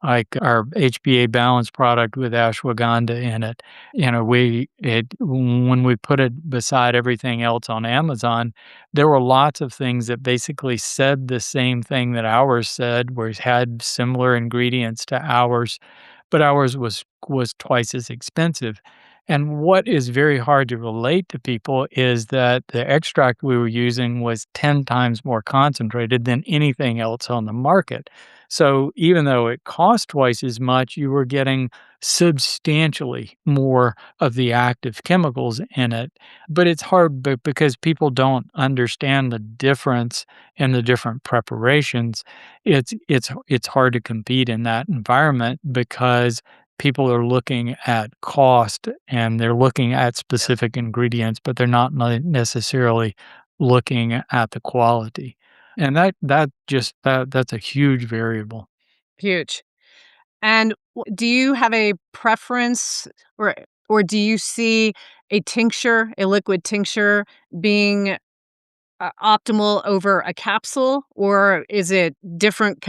Speaker 1: like, our HbA Balance product with ashwagandha in it, when we put it beside everything else on Amazon, there were lots of things that basically said the same thing that ours said, where it had similar ingredients to ours, but ours was twice as expensive. And what is very hard to relate to people is that the extract we were using was 10 times more concentrated than anything else on the market. So even though it cost twice as much, you were getting substantially more of the active chemicals in it. But it's hard because people don't understand the difference in the different preparations. It's hard to compete in that environment because people are looking at cost and they're looking at specific ingredients, but they're not necessarily looking at the quality. And that's a huge variable.
Speaker 3: Huge. And do you have a preference or do you see a tincture, a liquid tincture being optimal over a capsule, or is it different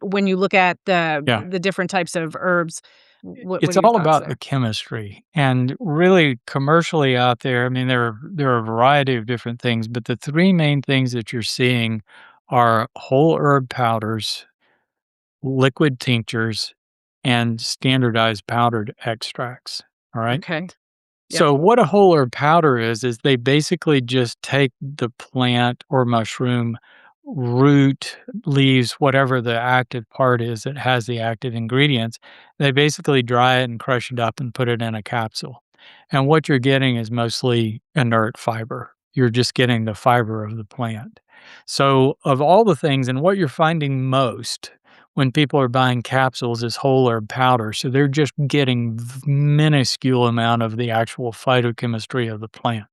Speaker 3: when you look at
Speaker 1: Yeah.
Speaker 3: the different types of herbs? What
Speaker 1: It's
Speaker 3: are your
Speaker 1: all
Speaker 3: thoughts
Speaker 1: about the
Speaker 3: there?
Speaker 1: chemistry. And really commercially out there, I mean, there are a variety of different things, but the three main things that you're seeing are whole herb powders, liquid tinctures, and standardized powdered extracts. All right.
Speaker 3: Okay. Yep.
Speaker 1: So what a whole herb powder is they basically just take the plant or mushroom root, leaves, whatever the active part is that has the active ingredients. They basically dry it and crush it up and put it in a capsule. And what you're getting is mostly inert fiber. You're just getting the fiber of the plant. So, of all the things, and what you're finding most when people are buying capsules is whole herb powder. So they're just getting minuscule amount of the actual phytochemistry of the plant.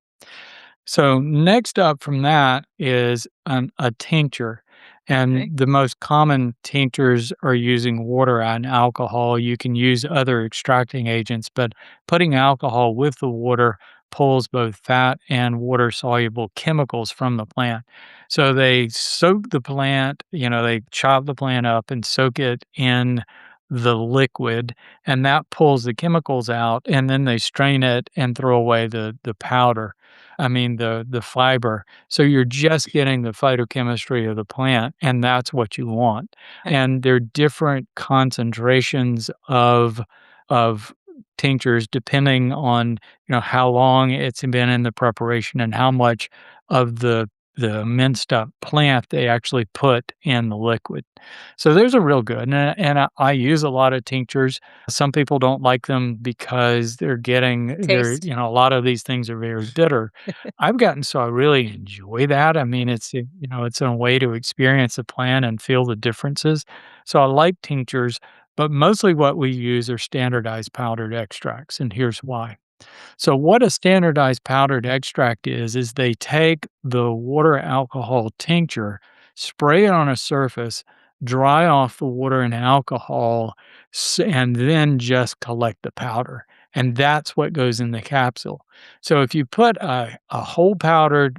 Speaker 1: So next up from that is a tincture, and
Speaker 3: Okay.
Speaker 1: the most common tinctures are using water and alcohol. You can use other extracting agents, but putting alcohol with the water pulls both fat and water soluble chemicals from the plant. So they soak the plant, they chop the plant up and soak it in the liquid, and that pulls the chemicals out, and then they strain it and throw away the powder. I mean, the fiber. So you're just getting the phytochemistry of the plant, and that's what you want.
Speaker 3: Okay.
Speaker 1: And there are different concentrations of tinctures depending on, how long it's been in the preparation and how much of the minced up plant they actually put in the liquid. So there's a real good, and I use a lot of tinctures. Some people don't like them because
Speaker 3: Taste.
Speaker 1: a lot of these things are very bitter. I've gotten so I really enjoy that. I mean, it's a way to experience the plant and feel the differences. So I like tinctures, but mostly what we use are standardized powdered extracts, and here's why. So what a standardized powdered extract is they take the water alcohol tincture, spray it on a surface, dry off the water and alcohol, and then just collect the powder. And that's what goes in the capsule. So if you put a whole powdered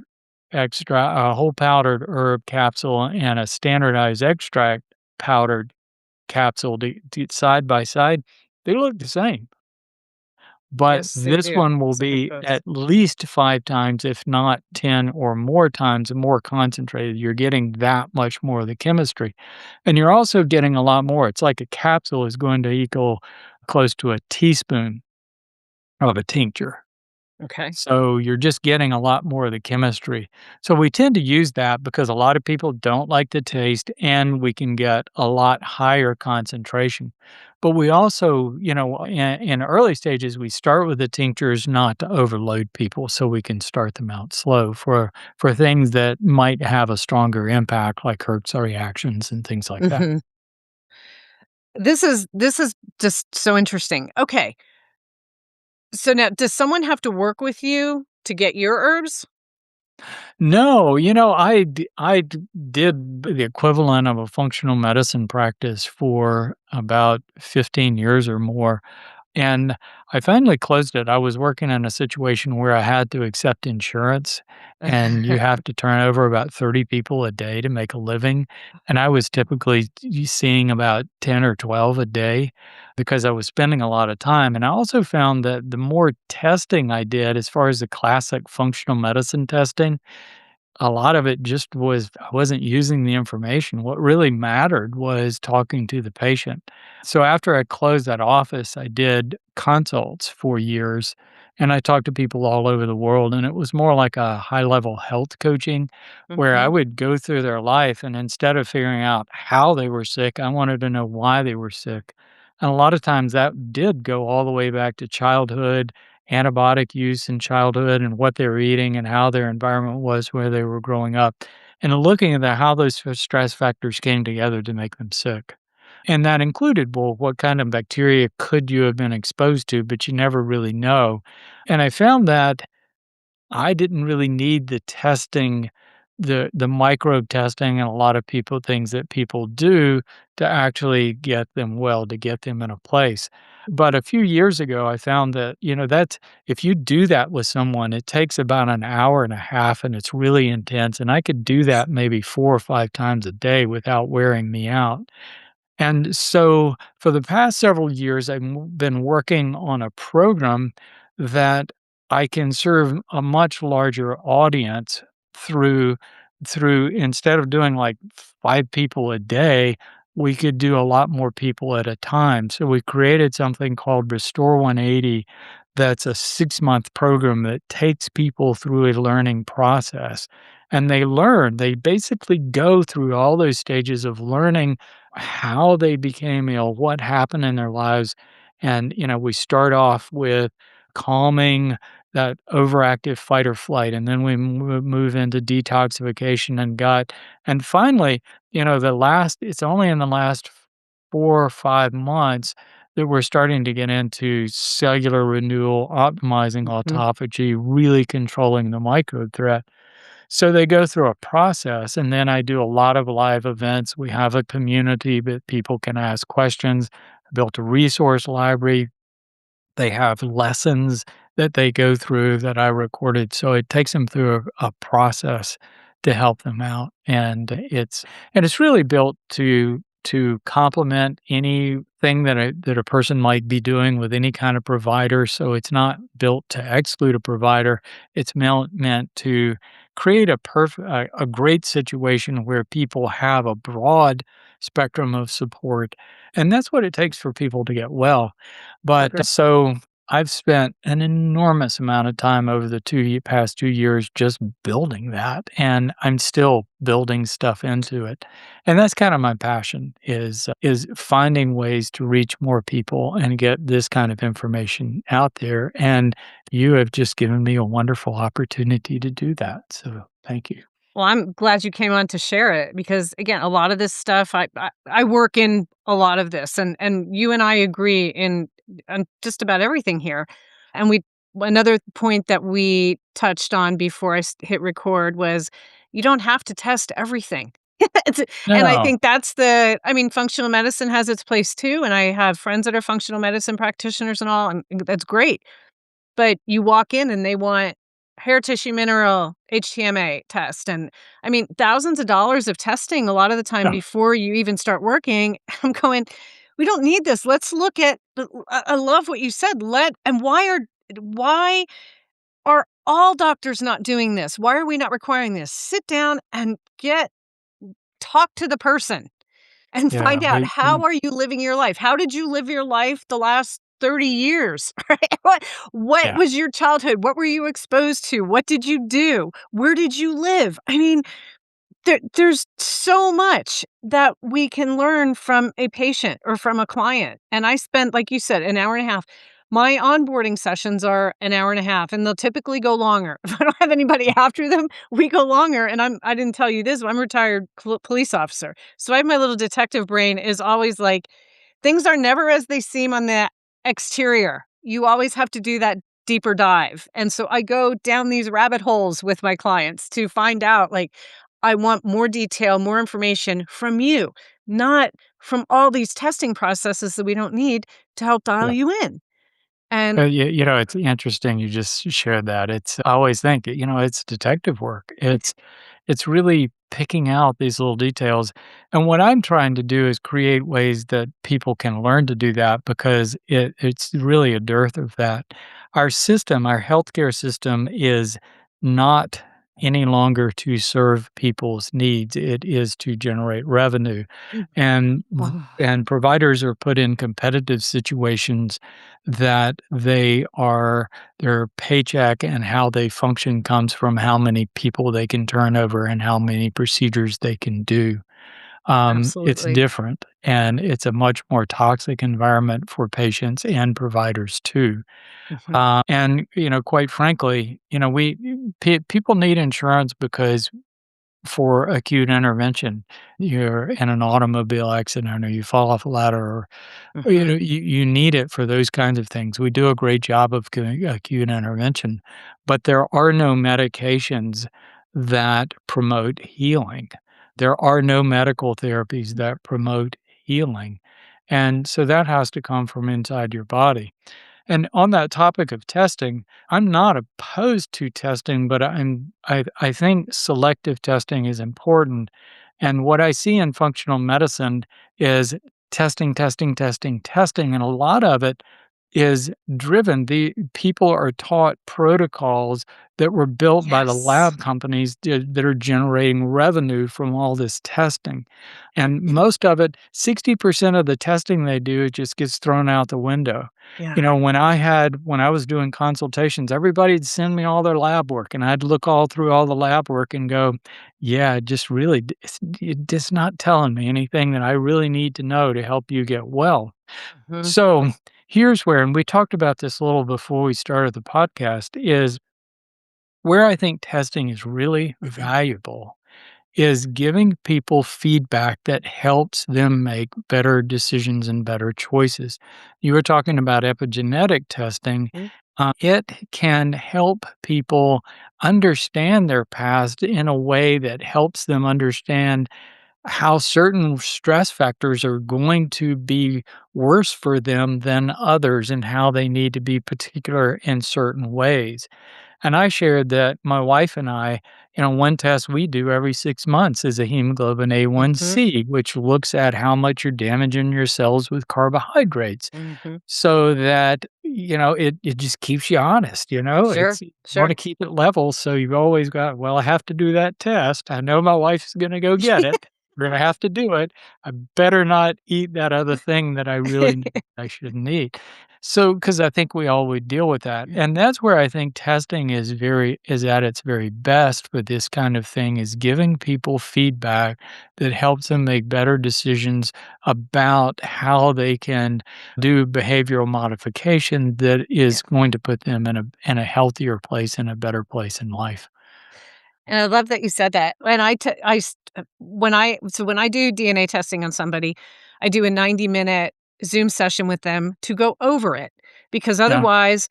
Speaker 1: a whole powdered herb capsule and a standardized extract powdered capsule side by side, they look the same. But
Speaker 3: Yes, they
Speaker 1: this
Speaker 3: do.
Speaker 1: one will
Speaker 3: It's a good
Speaker 1: be
Speaker 3: boost.
Speaker 1: at least 5 times, if not 10 or more times more concentrated. You're getting that much more of the chemistry. And you're also getting a lot more. It's like a capsule is going to equal close to a teaspoon of a tincture.
Speaker 3: Okay.
Speaker 1: So you're just getting a lot more of the chemistry. So we tend to use that because a lot of people don't like the taste and we can get a lot higher concentration. But we also, in early stages, we start with the tinctures not to overload people so we can start them out slow for things that might have a stronger impact like Herx's reactions and things like that.
Speaker 3: Mhm. This is just so interesting. Okay. So now does someone have to work with you to get your herbs?
Speaker 1: No, I did the equivalent of a functional medicine practice for about 15 years or more, and I finally closed it. I was working in a situation where I had to accept insurance, and you have to turn over about 30 people a day to make a living, and I was typically seeing about 10 or 12 a day because I was spending a lot of time, and I also found that the more testing I did as far as the classic functional medicine testing, a lot of it just was I wasn't using the information. What really mattered was talking to the patient. So after I closed that office, I did consults for years and I talked to people all over the world. And it was more like a high level health coaching where I
Speaker 3: Mhm.
Speaker 1: would go through their life. And instead of figuring out how they were sick, I wanted to know why they were sick. And a lot of times that did go all the way back to childhood, antibiotic use in childhood and what they were eating and how their environment was where they were growing up, and looking at how those stress factors came together to make them sick. And that included, well, what kind of bacteria could you have been exposed to, but you never really know. And I found that I didn't really need the testing, the microbe testing and a lot of people things that people do to actually get them well, to get them in a place. But a few years ago, I found that, that if you do that with someone, it takes about an hour and a half and it's really intense. And I could do that maybe 4 or 5 times a day without wearing me out. And so for the past several years, I've been working on a program that I can serve a much larger audience through instead of doing like 5 people a day, we could do a lot more people at a time. So we created something called Restore 180 that's a 6-month program that takes people through a learning process. and they learn. They basically go through all those stages of learning how they became ill, what happened in their lives. And, we start off with calming that overactive fight or flight, and then we move into detoxification and gut. And finally, it's only in the last 4 or 5 months that we're starting to get into cellular renewal, optimizing
Speaker 3: Mhm.
Speaker 1: autophagy, really controlling the microbe threat. So they go through a process, and then I do a lot of live events. We have a community that people can ask questions. I built a resource library. They have lessons that they go through that I recorded, so it takes them through a process to help them out, and it's really built to complement anything that a person might be doing with any kind of provider, so it's not built to exclude a provider. It's meant to create a great situation where people have a broad spectrum of support, and that's what it takes for people to get well. But
Speaker 3: Sure.
Speaker 1: so I've spent an enormous amount of time over the past 2 years just building that, and I'm still building stuff into it. And that's kind of my passion is finding ways to reach more people and get this kind of information out there. And you have just given me a wonderful opportunity to do that. So thank you.
Speaker 3: Well, I'm glad you came on to share it because again, a lot of this stuff I work in a lot of this and you and I agree in on just about everything here. And we another point that we touched on before hit record was you don't have to test everything. It's- and I
Speaker 1: No.
Speaker 3: think I mean, functional medicine has its place too. And I have friends that are functional medicine practitioners and all, and that's great. But you walk in and they want hair tissue mineral HTMA test, and I mean, thousands of dollars of testing a lot of the time
Speaker 1: No.
Speaker 3: before you even start working. I'm going, "We don't need this. Let's look at the" I love what you said, "Let" and why are all doctors not doing this? Why are we not requiring this? Sit down and talk to the person. And
Speaker 1: Yeah.
Speaker 3: find out how are you living your life? How did you live your life the last 30 years? Right? What
Speaker 1: Yeah.
Speaker 3: was your childhood? What were you exposed to? What did you do? Where did you live? I mean, there's so much that we can learn from a patient or from a client. And I spent, like you said, an hour and a half. My onboarding sessions are an hour and a half, and they'll typically go longer. If I don't have anybody after them, we go longer. And I didn't tell you this, but I'm a retired police officer. So I have my little detective brain is always like, things are never as they seem on the exterior. You always have to do that deeper dive. And so I go down these rabbit holes with my clients to find out, like, I want more detail, more information from you, not from all these testing processes that we don't need to help dial
Speaker 1: Yeah.
Speaker 3: you in. And
Speaker 1: It's interesting you just shared that. I always think, it's detective work. It's really picking out these little details. And what I'm trying to do is create ways that people can learn to do that because it's really a dearth of that. Our healthcare system is not any longer to serve people's needs. It is to generate revenue. And and providers are put in competitive situations that their paycheck and how they function comes from how many people they can turn over and how many procedures they can do. It's
Speaker 3: absolutely.
Speaker 1: different, and it's a much more toxic environment for patients and providers too.
Speaker 3: Mhm.
Speaker 1: And quite frankly, people need insurance because for acute intervention, you're in an automobile accident or you fall off a ladder or,
Speaker 3: Mhm.
Speaker 1: you need it for those kinds of things. We do a great job of doing acute intervention, but there are no medications that promote healing. There are no medical therapies that promote healing, and so that has to come from inside your body. And on that topic of testing, I'm not opposed to testing, but I think selective testing is important. And what I see in functional medicine is testing, testing, testing, testing, and a lot of it is driven. The people are taught protocols that were built by the
Speaker 3: Yes.
Speaker 1: lab companies that are generating revenue from all this testing. And most of it, 60% of the testing they do, it just gets thrown out the window.
Speaker 3: Yeah.
Speaker 1: When I was doing consultations, everybody'd send me all their lab work, and I'd look all through all the lab work and go, yeah, it just really, it's just not telling me anything that I really need to know to help you get well.
Speaker 3: Mhm.
Speaker 1: So here's where, and we talked about this a little before we started the podcast, is where I think testing is really valuable is giving people feedback that helps them make better decisions and better choices. You were talking about epigenetic testing.
Speaker 3: Mhm.
Speaker 1: It can help people understand their past in a way that helps them understand how certain stress factors are going to be worse for them than others and how they need to be particular in certain ways. And I shared that my wife and I, one test we do every 6 months is a hemoglobin
Speaker 3: Mhm.
Speaker 1: A1C, which looks at how much you're damaging your cells with carbohydrates.
Speaker 3: Mhm.
Speaker 1: So that, it just keeps you honest,
Speaker 3: Sure.
Speaker 1: it's you wanna
Speaker 3: Sure.
Speaker 1: keep it level, so you've always got, "Well, I have to do that test. I know my wife's gonna go get it. We're gonna have to do it. I better not eat that other thing that I really know I shouldn't eat." So, because I think we all would deal with that, and that's where I think testing is at its very best with this kind of thing, is giving people feedback that helps them make better decisions about how they can do behavioral modification that
Speaker 3: Yeah.
Speaker 1: is going to put them in a healthier place and a better place in life.
Speaker 3: And I love that you said that. When I t I s when I do DNA testing on somebody, I do a 90-minute Zoom session with them to go over it, because
Speaker 1: Yeah,
Speaker 3: otherwise,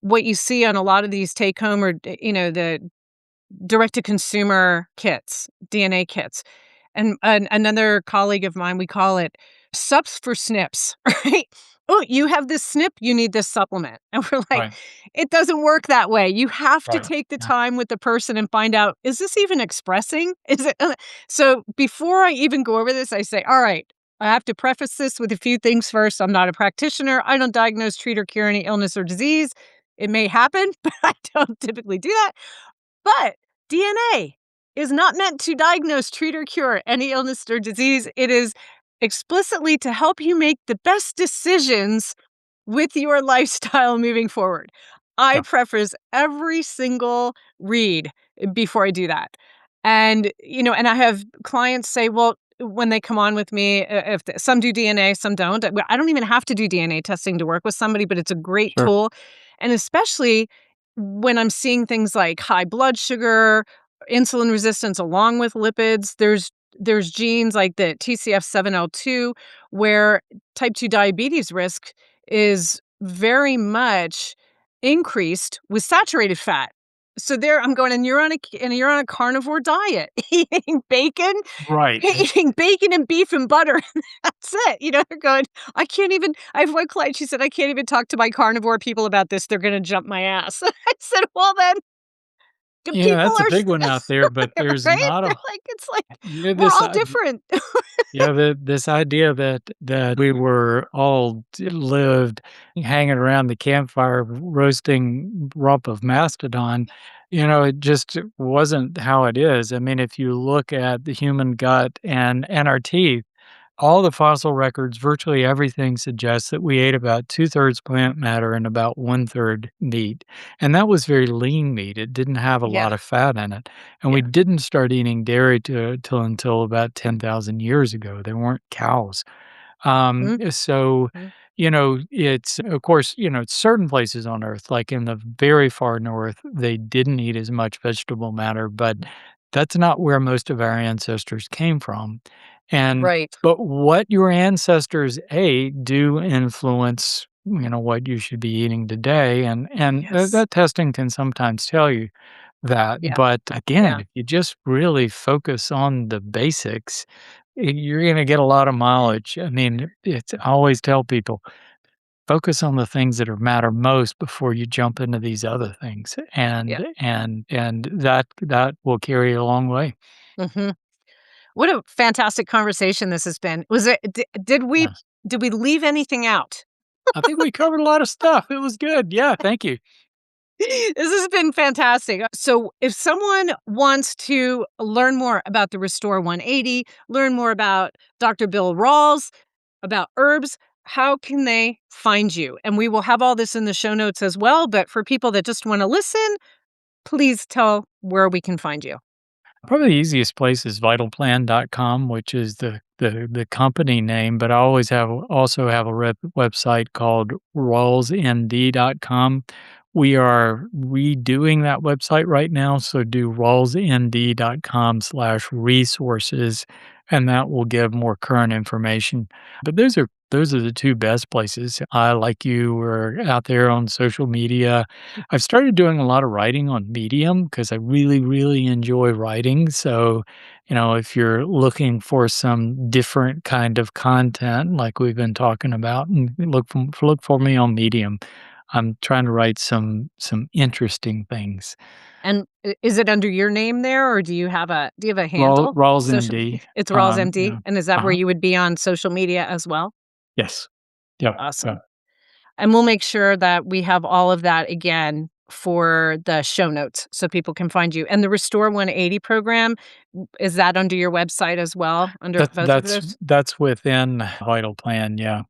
Speaker 3: what you see on a lot of these take home or, the direct to consumer kits, DNA kits, and another colleague of mine, we call it SUPs for SNPs, right? "Oh, you have this SNP, you need this supplement." And we're like,
Speaker 1: right,
Speaker 3: "It doesn't work that way. You have to
Speaker 1: right.
Speaker 3: take the
Speaker 1: Yeah,
Speaker 3: time with the person and find out, is this even expressing? Is it" So before I even go over this, I say, "All right, I have to preface this with a few things first. I'm not a practitioner. I don't diagnose, treat, or cure any illness or disease. It may happen, but I don't typically do that. But DNA is not meant to diagnose, treat, or cure any illness or disease. It is explicitly to help you make the best decisions with your lifestyle moving forward." I
Speaker 1: yeah,
Speaker 3: preface every single read before I do that. And I have clients say, well, when they come on with me, if some do DNA, some don't. I don't even have to do DNA testing to work with somebody, but it's a great
Speaker 1: sure.
Speaker 3: tool. And especially when I'm seeing things like high blood sugar, insulin resistance along with lipids, there's genes like the TCF7L2 where type 2 diabetes risk is very much increased with saturated fat. So there I'm going, and you're on a carnivore diet, eating bacon,
Speaker 1: Right.
Speaker 3: eating bacon and beef and butter, and that's it. They're going, I can't even I have one client, she said, "I can't even talk to my carnivore people about this. They're gonna jump my ass." I said, "Well, then, the
Speaker 1: Yeah,
Speaker 3: people
Speaker 1: that's a
Speaker 3: are
Speaker 1: big one out there, but there's
Speaker 3: right?"
Speaker 1: not a
Speaker 3: It's like,
Speaker 1: yeah,
Speaker 3: we're
Speaker 1: this
Speaker 3: all
Speaker 1: I
Speaker 3: different.
Speaker 1: yeah, this idea that we were all lived hanging around the campfire roasting rump of mastodon, it just wasn't how it is. I mean, if you look at the human gut and our teeth, all the fossil records, virtually everything suggests that we ate about 2/3 plant matter and about 1/3 meat, and that was very lean meat. It didn't have a
Speaker 3: Yeah,
Speaker 1: lot of fat in it, and we
Speaker 3: yeah.
Speaker 1: didn't start eating dairy till until about 10,000 years ago. There weren't cows.
Speaker 3: Mhm,
Speaker 1: So,
Speaker 3: mhm.
Speaker 1: it's of course, certain places on Earth, like in the very far north, they didn't eat as much vegetable matter, but that's not where most of our ancestors came from. And
Speaker 3: Right.
Speaker 1: but what your ancestors ate do influence, what you should be eating today, and
Speaker 3: Yes.
Speaker 1: that testing can sometimes tell you that.
Speaker 3: Yeah,
Speaker 1: But again,
Speaker 3: yeah,
Speaker 1: if you just really focus on the basics, you're gonna get a lot of mileage. I mean, I always tell people, focus on the things that are matter most before you jump into these other things,
Speaker 3: yeah.
Speaker 1: and that will carry you a long way.
Speaker 3: Mhm. What a fantastic conversation this has been. Was it di
Speaker 1: Yeah.
Speaker 3: did we leave anything out?
Speaker 1: I think we covered a lot of stuff. It was good. Yeah, thank you.
Speaker 3: This has been fantastic. So, if someone wants to learn more about the Restore 180, learn more about Dr. Bill Rawls, about herbs, how can they find you? And we will have all this in the show notes as well. But for people that just want to listen, please tell where we can find you.
Speaker 1: Probably the easiest place is vitalplan.com, which is the company name, but I always also have a website called rawlsnd.com. We are redoing that website right now, so do rawlsnd.com/resources, and that will give more current information. But those are the 2 best places. I, like you, were out there on social media. I've started doing a lot of writing on Medium because I really, really enjoy writing. So, if you're looking for some different kind of content like we've been talking about, and look for me on Medium. I'm trying to write some interesting things.
Speaker 3: And is it under your name there, or do you have a handle?
Speaker 1: Rawls
Speaker 3: Social
Speaker 1: MD.
Speaker 3: It's Rawls MD,
Speaker 1: Yeah.
Speaker 3: and is that where
Speaker 1: Uh-huh.
Speaker 3: you would be on social media as well?
Speaker 1: Yes. Yep.
Speaker 3: Awesome.
Speaker 1: Yeah.
Speaker 3: And we'll make sure that we have all of that again for the show notes so people can find you. And the Restore 180 program, is that under your website as well, under
Speaker 1: That's
Speaker 3: both of
Speaker 1: that's
Speaker 3: those?
Speaker 1: that's within Vital Plan. Yeah.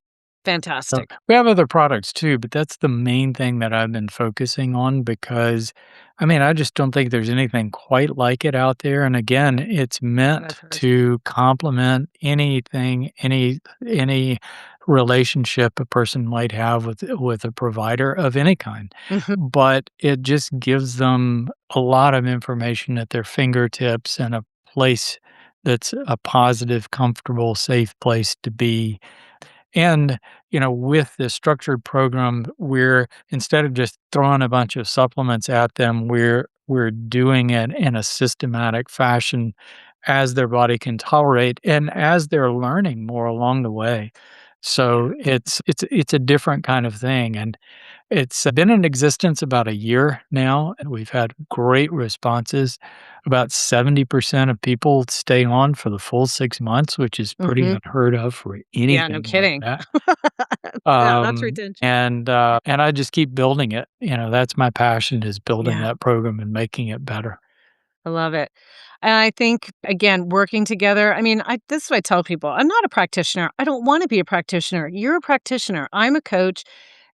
Speaker 1: So,
Speaker 3: Fantastic.
Speaker 1: we have other products too, but that's the main thing that I've been focusing on because, I mean, I just don't think there's anything quite like it out there, and again, it's
Speaker 3: What I've
Speaker 1: meant
Speaker 3: heard.
Speaker 1: to complement anything, any relationship a person might have with a provider of any kind,
Speaker 3: Mhm.
Speaker 1: but it just gives them a lot of information at their fingertips and a place that's a positive, comfortable, safe place to be. And, with the structured program, we're instead of just throwing a bunch of supplements at them, we're doing it in a systematic fashion as their body can tolerate and as they're learning more along the way.
Speaker 3: Yeah.
Speaker 1: So it's a different kind of thing, and it's been in existence about a year now, and we've had great responses. About 70% of people stay on for the full 6 months, which is pretty
Speaker 3: Mhm.
Speaker 1: unheard of for
Speaker 3: Yeah, no
Speaker 1: anything like
Speaker 3: kidding.
Speaker 1: that.
Speaker 3: Yeah, that's retention.
Speaker 1: And I just keep building it. That's my passion, is building
Speaker 3: Yeah.
Speaker 1: that program and making it better.
Speaker 3: I love it. And I think, again, working together, I mean, this is what I tell people. I'm not a practitioner. I don't want to be a practitioner. You're a practitioner. I'm a coach.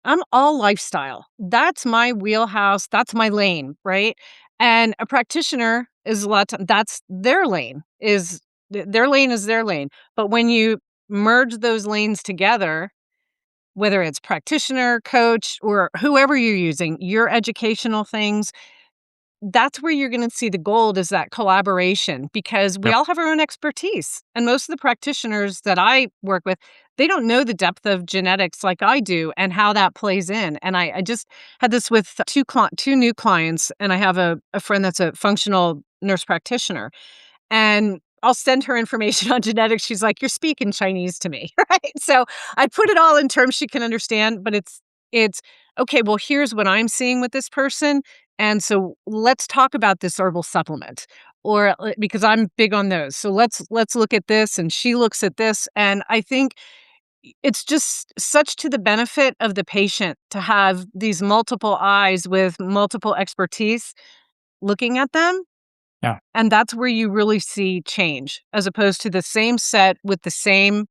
Speaker 3: I'm all lifestyle. That's my wheelhouse. That's my lane, right? And a practitioner is a lot. That's their lane. Their lane is their lane. But when you merge those lanes together, whether it's practitioner, coach, or whoever you're using, your educational things, that's where you're gonna see the gold, is that collaboration, because we
Speaker 1: Yep.
Speaker 3: all have our own expertise, and most of the practitioners that I work with, they don't know the depth of genetics like I do and how that plays in, and I just had this with 2 new clients, and I have a friend that's a functional nurse practitioner, and I'll send her information on genetics. She's like, "You're speaking Chinese to me," right? So I put it all in terms she can understand, but it's okay. Well, here's what I'm seeing with this person, and so let's talk about this herbal supplement, or because I'm big on those. So let's look at this, and she looks at this, and I think it's just such to the benefit of the patient to have these multiple eyes with multiple expertise looking at them,
Speaker 1: Yeah.
Speaker 3: and that's where you really see change, as opposed to the same set with the same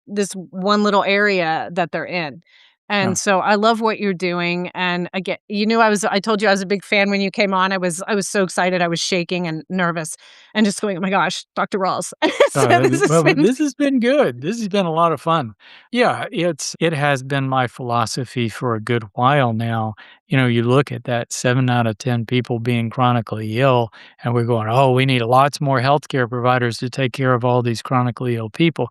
Speaker 3: this one little area that they're in.
Speaker 1: Yeah.
Speaker 3: And so I love what you're doing. And again, I told you I was a big fan when you came on. I was so excited. I was shaking and nervous and just going, "Oh my gosh, Dr. Rawls." So this has
Speaker 1: Well,
Speaker 3: been
Speaker 1: this has been good. This has been a lot of fun. Yeah, it has been my philosophy for a good while now. You look at that 7 out of 10 people being chronically ill, and we're going, "Oh, we need lots more healthcare providers to take care of all these chronically ill people."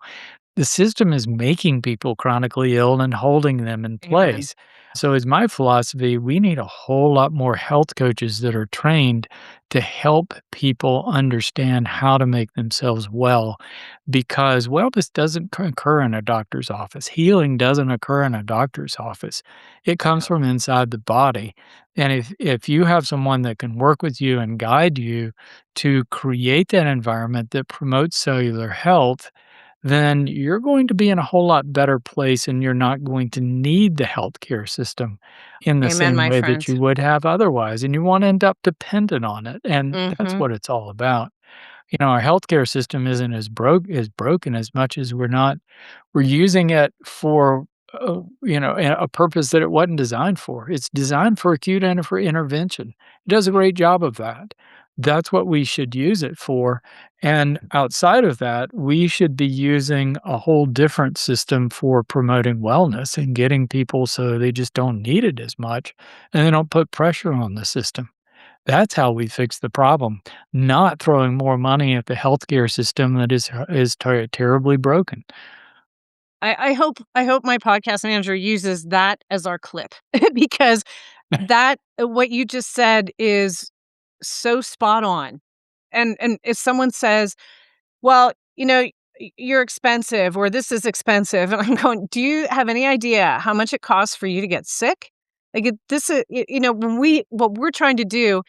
Speaker 1: The system is making people chronically ill and holding them in
Speaker 3: Amen.
Speaker 1: place. So, is my philosophy, we need a whole lot more health coaches that are trained to help people understand how to make themselves well, because wellness doesn't occur in a doctor's office. Healing doesn't occur in a doctor's office. It comes from inside the body. And if you have someone that can work with you and guide you to create that environment that promotes cellular health, then you're going to be in a whole lot better place and you're not going to need the healthcare system in the
Speaker 3: Amen,
Speaker 1: same
Speaker 3: my
Speaker 1: way that
Speaker 3: friend.
Speaker 1: you would have otherwise. And you won't end up dependent on it. And that's
Speaker 3: Mhm.
Speaker 1: what it's all about. Our healthcare system isn't as broken as much as we're using it for, a purpose that it wasn't designed for. It's designed for acute and for intervention. It does a great job of that. That's what we should use it for, and outside of that, we should be using a whole different system for promoting wellness and getting people so they just don't need it as much, and they don't put pressure on the system. That's how we fix the problem, not throwing more money at the healthcare system that is terribly broken.
Speaker 3: I hope my podcast manager uses that as our clip because that what you just said is so spot on. And if someone says, "Well, you're expensive," or "This is expensive," and I'm going, "Do you have any idea how much it costs for you to get sick?" Like this is, when what we're trying to do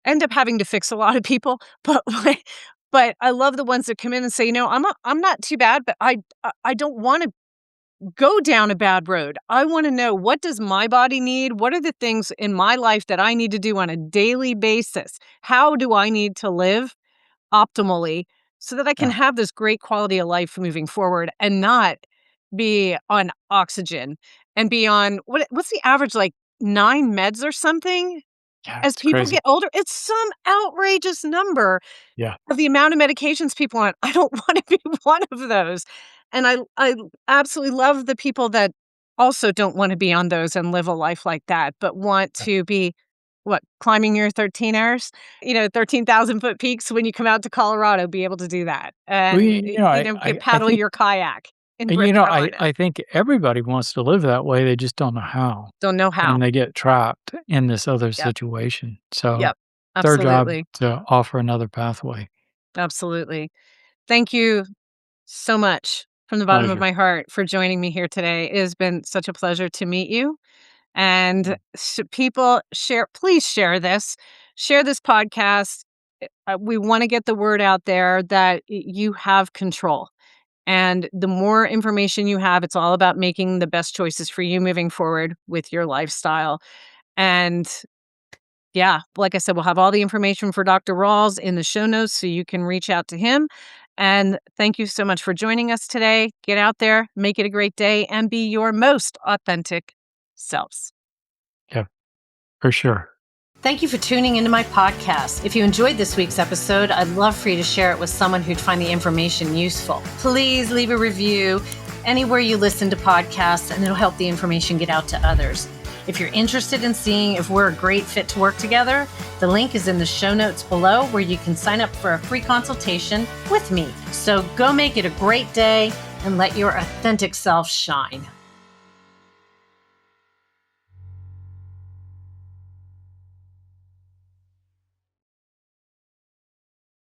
Speaker 3: end up having to fix a lot of people, but but I love the ones that come in and say, I'm not too bad, but I don't want to go down a bad road. I want to know, what does my body need? What are the things in my life that I need to do on a daily basis? How do I need to live optimally so that I can
Speaker 1: Yeah,
Speaker 3: have this great quality of life moving forward and not be on oxygen and be on what's the average, like 9 meds or something
Speaker 1: yeah,
Speaker 3: as
Speaker 1: it's
Speaker 3: people
Speaker 1: crazy.
Speaker 3: get older? It's some outrageous number
Speaker 1: Yeah,
Speaker 3: of the amount of medications people are on. I don't wanna be one of those, and I absolutely love the people that also don't wanna be on those and live a life like that, but want
Speaker 1: yeah.
Speaker 3: to be, climbing your 13 hours? 13,000-foot peaks when you come out to Colorado, be able to do that,
Speaker 1: Well,
Speaker 3: and, get
Speaker 1: I
Speaker 3: paddle
Speaker 1: think
Speaker 3: your kayak in North Carolina.
Speaker 1: I think everybody wants to live that way, they just don't know how,
Speaker 3: Don't know how.
Speaker 1: and they get trapped in this other
Speaker 3: Yep,
Speaker 1: situation. So,
Speaker 3: yep.
Speaker 1: it's our job
Speaker 3: Absolutely,
Speaker 1: to offer another pathway.
Speaker 3: absolutely. Thank you so much from the bottom of
Speaker 1: Pleasure.
Speaker 3: my heart for joining me here today. It has been such a pleasure to meet you. And people please share this podcast. We want to get the word out there that you have control. And the more information you have, it's all about making the best choices for you moving forward with your lifestyle. And yeah, like I said, we'll have all the information for Dr. Rawls in the show notes so you can reach out to him. And thank you so much for joining us today. Get out there, make it a great day, and be your most authentic selves.
Speaker 1: Yeah, for sure.
Speaker 2: Thank you for tuning into my podcast. If you enjoyed this week's episode, I'd love for you to share it with someone who'd find the information useful. Please leave a review anywhere you listen to podcasts, and it'll help the information get out to others. If you're interested in seeing if we're a great fit to work together, the link is in the show notes below where you can sign up for a free consultation with me. So go make it a great day and let your authentic self shine.